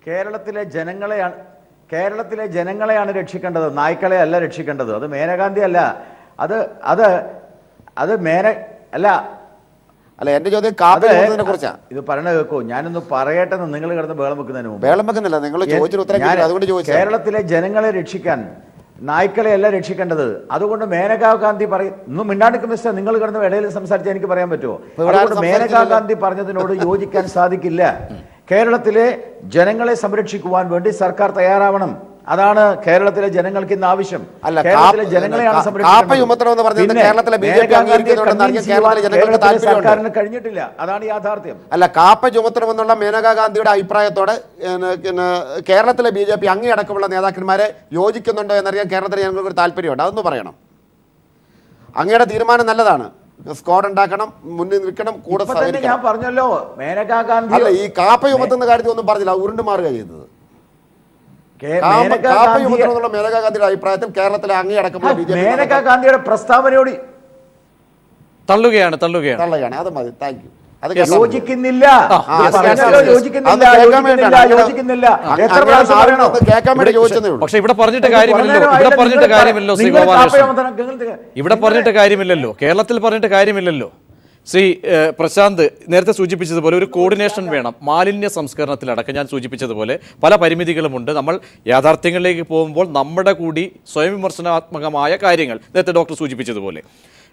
S3: കേരളത്തിലെ ജനങ്ങളെയാണ് രക്ഷിക്കേണ്ടത്, നായ്ക്കളെ അല്ല രക്ഷിക്കേണ്ടത്. അത് മേനകാന്തി അല്ല, അത്
S5: അല്ല. എന്റെ ചോദ്യം കാപ്പയെ കുറിച്ചാണ്.
S3: ഇത് പറയണ കേൾക്കൂ, ഞാനൊന്ന് പറയട്ടെ. നിങ്ങൾ കിടന്ന് ബേളം വെക്കുന്നതിന് മുമ്പ്
S5: ബേളം വെക്കുന്നില്ല, നിങ്ങൾ ചോദിച്ചൊരു ഉത്തരം അതുകൊണ്ട് ചോദിച്ചു.
S3: കേരളത്തിലെ ജനങ്ങളെ രക്ഷിക്കാൻ നായ്ക്കളെ അല്ല രക്ഷിക്കേണ്ടത്. അതുകൊണ്ട് മേനകാ ഗാന്ധി ഒന്നും മിണ്ടാണ്ടിക്ക് മിസ്റ്റർ, നിങ്ങൾ കിടന്ന് ഇടയിൽ സംസാരിച്ചാൽ എനിക്ക് പറയാൻ പറ്റുമോ? അതുകൊണ്ട് മേനകാ ഗാന്ധി പറഞ്ഞതിനോട് യോജിക്കാൻ സാധിക്കില്ല. കേരളത്തിലെ ജനങ്ങളെ സംരക്ഷിക്കുവാൻ വേണ്ടി സർക്കാർ തയ്യാറാവണം. അതാണ് കേരളത്തിലെ ജനങ്ങൾക്ക് ഇന്ന് ആവശ്യം.
S5: അല്ല,
S3: കേരളത്തിലെ ജനങ്ങളെയാണ്
S5: കാപ്പ
S3: സംരക്ഷിക്കേണ്ടത്.
S5: ചുമത്തണം എന്ന് പറഞ്ഞത്
S3: പിന്നെ
S5: കേരളത്തിലെ BJP
S3: മേനകാ
S5: അംഗീകരിക്കുന്നുണ്ടെന്ന് അറിയാൻ
S3: ഗാന്ധിയെ
S5: കേരളത്തിലെ ജനങ്ങൾക്ക്
S3: കേരളത്തിലെ
S5: താല്പര്യമുണ്ട്.
S3: സർക്കാരിന് കഴിഞ്ഞിട്ടില്ല. അതാണ് യാഥാർത്ഥ്യം.
S5: അല്ല, കാപ്പ ചുമത്തണമെന്നുള്ള മേനകാ ഗാന്ധിയുടെ അഭിപ്രായത്തോട് കേരളത്തിലെ BJP അങ്ങേയടക്കമുള്ള നേതാക്കന്മാരെ യോജിക്കുന്നുണ്ടോ എന്നറിയാൻ കേരളത്തിലെ ജനങ്ങൾക്ക് ഒരു താല്പര്യമുണ്ട്. അതൊന്ന് പറയണം. അങ്ങയുടെ തീരുമാനം നല്ലതാണ്. സ്ക്വാഡ് ഉണ്ടാക്കണം, മുന്നിൽ നിൽക്കണം, കൂടെ
S3: ഇപ്പൊ തന്നെ ഞാൻ
S5: സഹകരിക്കണം.
S3: പറഞ്ഞല്ലോ, മേനകാ ഗാന്ധി
S5: അല്ല, ഈ കാപ്പ ചുമത്തുന്ന കാര്യത്തിൽ ഒന്നും പറഞ്ഞില്ല, ഉരുണ്ടു മാറുക ചെയ്തത്.
S3: മേനകാ
S5: കാപ്പ
S3: ഗാന്ധിയെ-
S5: ചുമത്തണമെന്നുള്ള മേനകാ ഗാന്ധിയുടെ അഭിപ്രായത്തിൽ കേരളത്തിലെ അങ്ങേയടക്കമുള്ള BJP
S3: മേനകാ ഗാന്ധിയുടെ പ്രസ്താവനയോട്
S1: തള്ളുകയാണ്
S5: തള്ളയാണ്. അത് മതി, താങ്ക് യു. അത്
S3: യോജിക്കുന്നില്ല.
S5: അത്
S3: പറഞ്ഞല്ലോ, യോജിക്കുന്നില്ല, യോജിക്കുന്നില്ല, യോജിക്കുന്നില്ല. എത്ര പ്രാവശ്യം പറയണോ?
S5: കേൾക്കാൻ വേണ്ടി ചോദിച്ചതേ ഉള്ളൂ.
S1: പക്ഷെ ഇവിടെ പറഞ്ഞിട്ട് കാര്യമില്ലല്ലോ, ശ്രീ ഗോപാലകൃഷ്ണൻ. ഇവിടെ പറഞ്ഞിട്ട് കാര്യമില്ലല്ലോ, കേരളത്തിൽ പറഞ്ഞിട്ട് കാര്യമില്ലല്ലോ. ശ്രീ പ്രശാന്ത് നേരത്തെ സൂചിപ്പിച്ചതുപോലെ ഒരു കോർഡിനേഷൻ വേണം. മാലിന്യ സംസ്കരണത്തിലടക്കം ഞാൻ സൂചിപ്പിച്ചതുപോലെ പല പരിമിതികളുമുണ്ട്. നമ്മൾ യാഥാർത്ഥ്യങ്ങളിലേക്ക് പോകുമ്പോൾ നമ്മുടെ കൂടി സ്വയം വിമർശനാത്മകമായ കാര്യങ്ങൾ നേരത്തെ ഡോക്ടർ സൂചിപ്പിച്ചതുപോലെ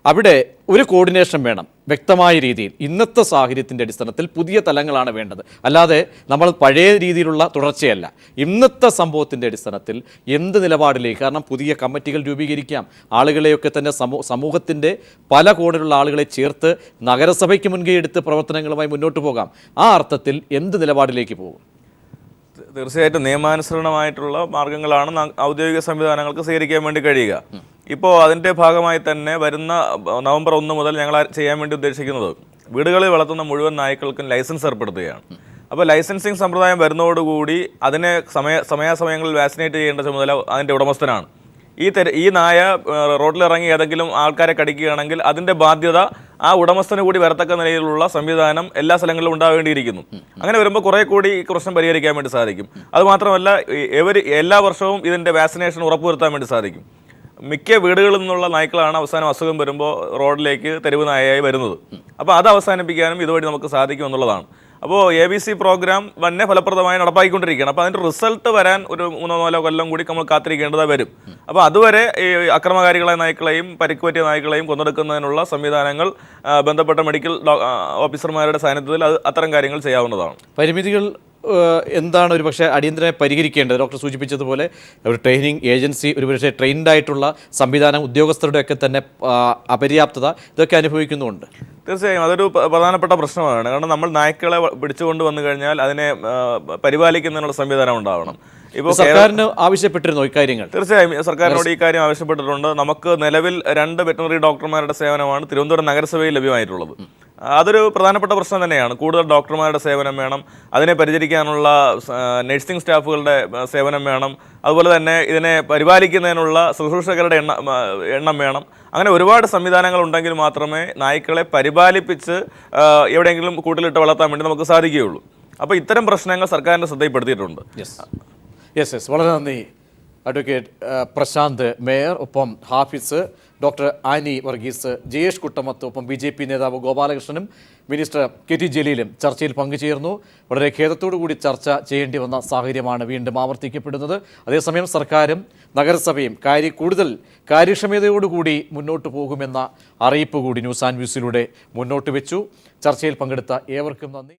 S1: അവിടെ ഒരു കോർഡിനേഷൻ വേണം വ്യക്തമായ രീതിയിൽ. ഇന്നത്തെ സാഹചര്യത്തിൻ്റെ അടിസ്ഥാനത്തിൽ പുതിയ തലങ്ങളാണ് വേണ്ടത്, അല്ലാതെ നമ്മൾ പഴയ രീതിയിലുള്ള തുടർച്ചയല്ല. ഇന്നത്തെ സംഭവത്തിൻ്റെ അടിസ്ഥാനത്തിൽ എന്ത് നിലപാടിലേക്ക്, കാരണം പുതിയ കമ്മിറ്റികൾ രൂപീകരിക്കാം, ആളുകളെയൊക്കെ തന്നെ സമൂഹത്തിൻ്റെ പല കോണിലുള്ള ആളുകളെ ചേർത്ത് നഗരസഭയ്ക്ക് മുൻകൈ എടുത്ത് പ്രവർത്തനങ്ങളുമായി മുന്നോട്ട് പോകാം. ആ അർത്ഥത്തിൽ എന്ത് നിലപാടിലേക്ക് പോകും?
S7: തീർച്ചയായിട്ടും നിയമാനുസൃതമായിട്ടുള്ള മാർഗങ്ങളാണ് ഔദ്യോഗിക സംവിധാനങ്ങൾക്ക് സ്വീകരിക്കാൻ വേണ്ടി കഴിയുക. ഇപ്പോൾ അതിൻ്റെ ഭാഗമായി തന്നെ വരുന്ന നവംബർ 1 മുതൽ ഞങ്ങൾ ചെയ്യാൻ വേണ്ടി ഉദ്ദേശിക്കുന്നത് വീടുകളിൽ വളർത്തുന്ന മുഴുവൻ നായ്ക്കൾക്കും ലൈസൻസ് ഏർപ്പെടുത്തുകയാണ്. അപ്പോൾ ലൈസൻസിങ് സമ്പ്രദായം വരുന്നതോടുകൂടി അതിനെ സമയാസമയങ്ങളിൽ വാക്സിനേറ്റ് ചെയ്യേണ്ട ചുമതല അതിൻ്റെ ഉടമസ്ഥനാണ്. ഈ നായ റോഡിലിറങ്ങി ഏതെങ്കിലും ആൾക്കാരെ കടിക്കുകയാണെങ്കിൽ അതിൻ്റെ ബാധ്യത ആ ഉടമസ്ഥന് കൂടി വരത്തക്ക നിലയിലുള്ള സംവിധാനം എല്ലാ സ്ഥലങ്ങളിലും ഉണ്ടാവേണ്ടിയിരിക്കുന്നു. അങ്ങനെ വരുമ്പോൾ കുറേ കൂടി ഈ പ്രശ്നം പരിഹരിക്കാൻ വേണ്ടി സാധിക്കും. അതുമാത്രമല്ല, എല്ലാ വർഷവും ഇതിൻ്റെ വാക്സിനേഷൻ ഉറപ്പുവരുത്താൻ വേണ്ടി സാധിക്കും. മിക്ക വീടുകളിൽ നിന്നുള്ള നായ്ക്കളാണ് അവസാനം അസുഖം വരുമ്പോൾ റോഡിലേക്ക് തെരുവ് നായയായി വരുന്നത്. അപ്പോൾ അത് അവസാനിപ്പിക്കാനും ഇതുവഴി നമുക്ക് സാധിക്കും എന്നുള്ളതാണ്. അപ്പോൾ ABC പ്രോഗ്രാം തന്നെ ഫലപ്രദമായി നടപ്പാക്കിക്കൊണ്ടിരിക്കുകയാണ്. അപ്പോൾ അതിൻ്റെ റിസൾട്ട് വരാൻ ഒരു 3-4 കൊല്ലം കൂടി നമ്മൾ കാത്തിരിക്കേണ്ടതായി വരും. അപ്പോൾ അതുവരെ ഈ അക്രമകാരികളായ നായ്ക്കളെയും പരിക്കുപറ്റിയ നായ്ക്കളെയും കൊന്നെടുക്കുന്നതിനുള്ള സംവിധാനങ്ങൾ ബന്ധപ്പെട്ട മെഡിക്കൽ ഓഫീസർമാരുടെ സാന്നിധ്യത്തിൽ അത്തരം കാര്യങ്ങൾ ചെയ്യാവുന്നതാണ്.
S1: പരിമിതികൾ എന്താണ് ഒരു പക്ഷേ അടിയന്തരമായി പരിഹരിക്കേണ്ടത്? ഡോക്ടർ സൂചിപ്പിച്ചതുപോലെ ഒരു ട്രെയിനിങ് ഏജൻസി, ഒരുപക്ഷെ ട്രെയിൻഡ് ആയിട്ടുള്ള സംവിധാനം, ഉദ്യോഗസ്ഥരുടെയൊക്കെ തന്നെ അപര്യാപ്തത ഇതൊക്കെ അനുഭവിക്കുന്നുണ്ട്.
S7: തീർച്ചയായും അതൊരു പ്രധാനപ്പെട്ട പ്രശ്നമാണ്. കാരണം നമ്മൾ നായ്ക്കളെ പിടിച്ചുകൊണ്ട് വന്നു കഴിഞ്ഞാൽ അതിനെ പരിപാലിക്കുന്നതിനുള്ള സംവിധാനം ഉണ്ടാവണം. ഇപ്പോൾ
S1: സർക്കാരിന് ആവശ്യപ്പെട്ടിരുന്നു ഇക്കാര്യങ്ങൾ?
S7: തീർച്ചയായും സർക്കാരിനോട് ഈ കാര്യം ആവശ്യപ്പെട്ടിട്ടുണ്ട്. നമുക്ക് നിലവിൽ 2 വെറ്ററിനറി ഡോക്ടർമാരുടെ സേവനമാണ് തിരുവനന്തപുരം നഗരസഭയിൽ ലഭ്യമായിട്ടുള്ളത്. അതൊരു പ്രധാനപ്പെട്ട പ്രശ്നം തന്നെയാണ്. കൂടുതൽ ഡോക്ടർമാരുടെ സേവനം വേണം, അതിനെ പരിചരിക്കാനുള്ള നഴ്സിംഗ് സ്റ്റാഫുകളുടെ സേവനം വേണം, അതുപോലെ തന്നെ ഇതിനെ പരിപാലിക്കുന്നതിനുള്ള ശുശ്രൂഷകരുടെ എണ്ണം വേണം. അങ്ങനെ ഒരുപാട് സംവിധാനങ്ങൾ ഉണ്ടെങ്കിൽ മാത്രമേ നായ്ക്കളെ പരിപാലിപ്പിച്ച് എവിടെയെങ്കിലും കൂട്ടിലിട്ട് വളർത്താൻ വേണ്ടി നമുക്ക് സാധിക്കുകയുള്ളൂ. അപ്പോൾ ഇത്തരം പ്രശ്നങ്ങൾ സർക്കാരിൻ്റെ ശ്രദ്ധയിൽപ്പെടുത്തിയിട്ടുണ്ട്.
S1: യെസ് വളരെ നന്ദി അഡ്വക്കേറ്റ് പ്രശാന്ത് മേയർ, ഒപ്പം ഹാഫിസ്, ഡോക്ടർ ആനി വർഗീസ്, ജയേഷ് കുട്ടമത്ത്, ഒപ്പം BJP നേതാവ് ഗോപാലകൃഷ്ണനും മിനിസ്റ്റർ KT ജലീലും ചർച്ചയിൽ പങ്കുചേർന്നു. വളരെ ഖേദത്തോടു കൂടി ചർച്ച ചെയ്യേണ്ടി വന്ന സാഹചര്യമാണ് വീണ്ടും ആവർത്തിക്കപ്പെടുന്നത്. അതേസമയം സർക്കാരും നഗരസഭയും കൂടുതൽ കാര്യക്ഷമതയോടുകൂടി മുന്നോട്ട് പോകുമെന്ന അറിയിപ്പ് കൂടി ന്യൂസ് ആൻഡ് വ്യൂസിലൂടെ മുന്നോട്ട് വെച്ചു. ചർച്ചയിൽ പങ്കെടുത്ത ഏവർക്കും നന്ദി.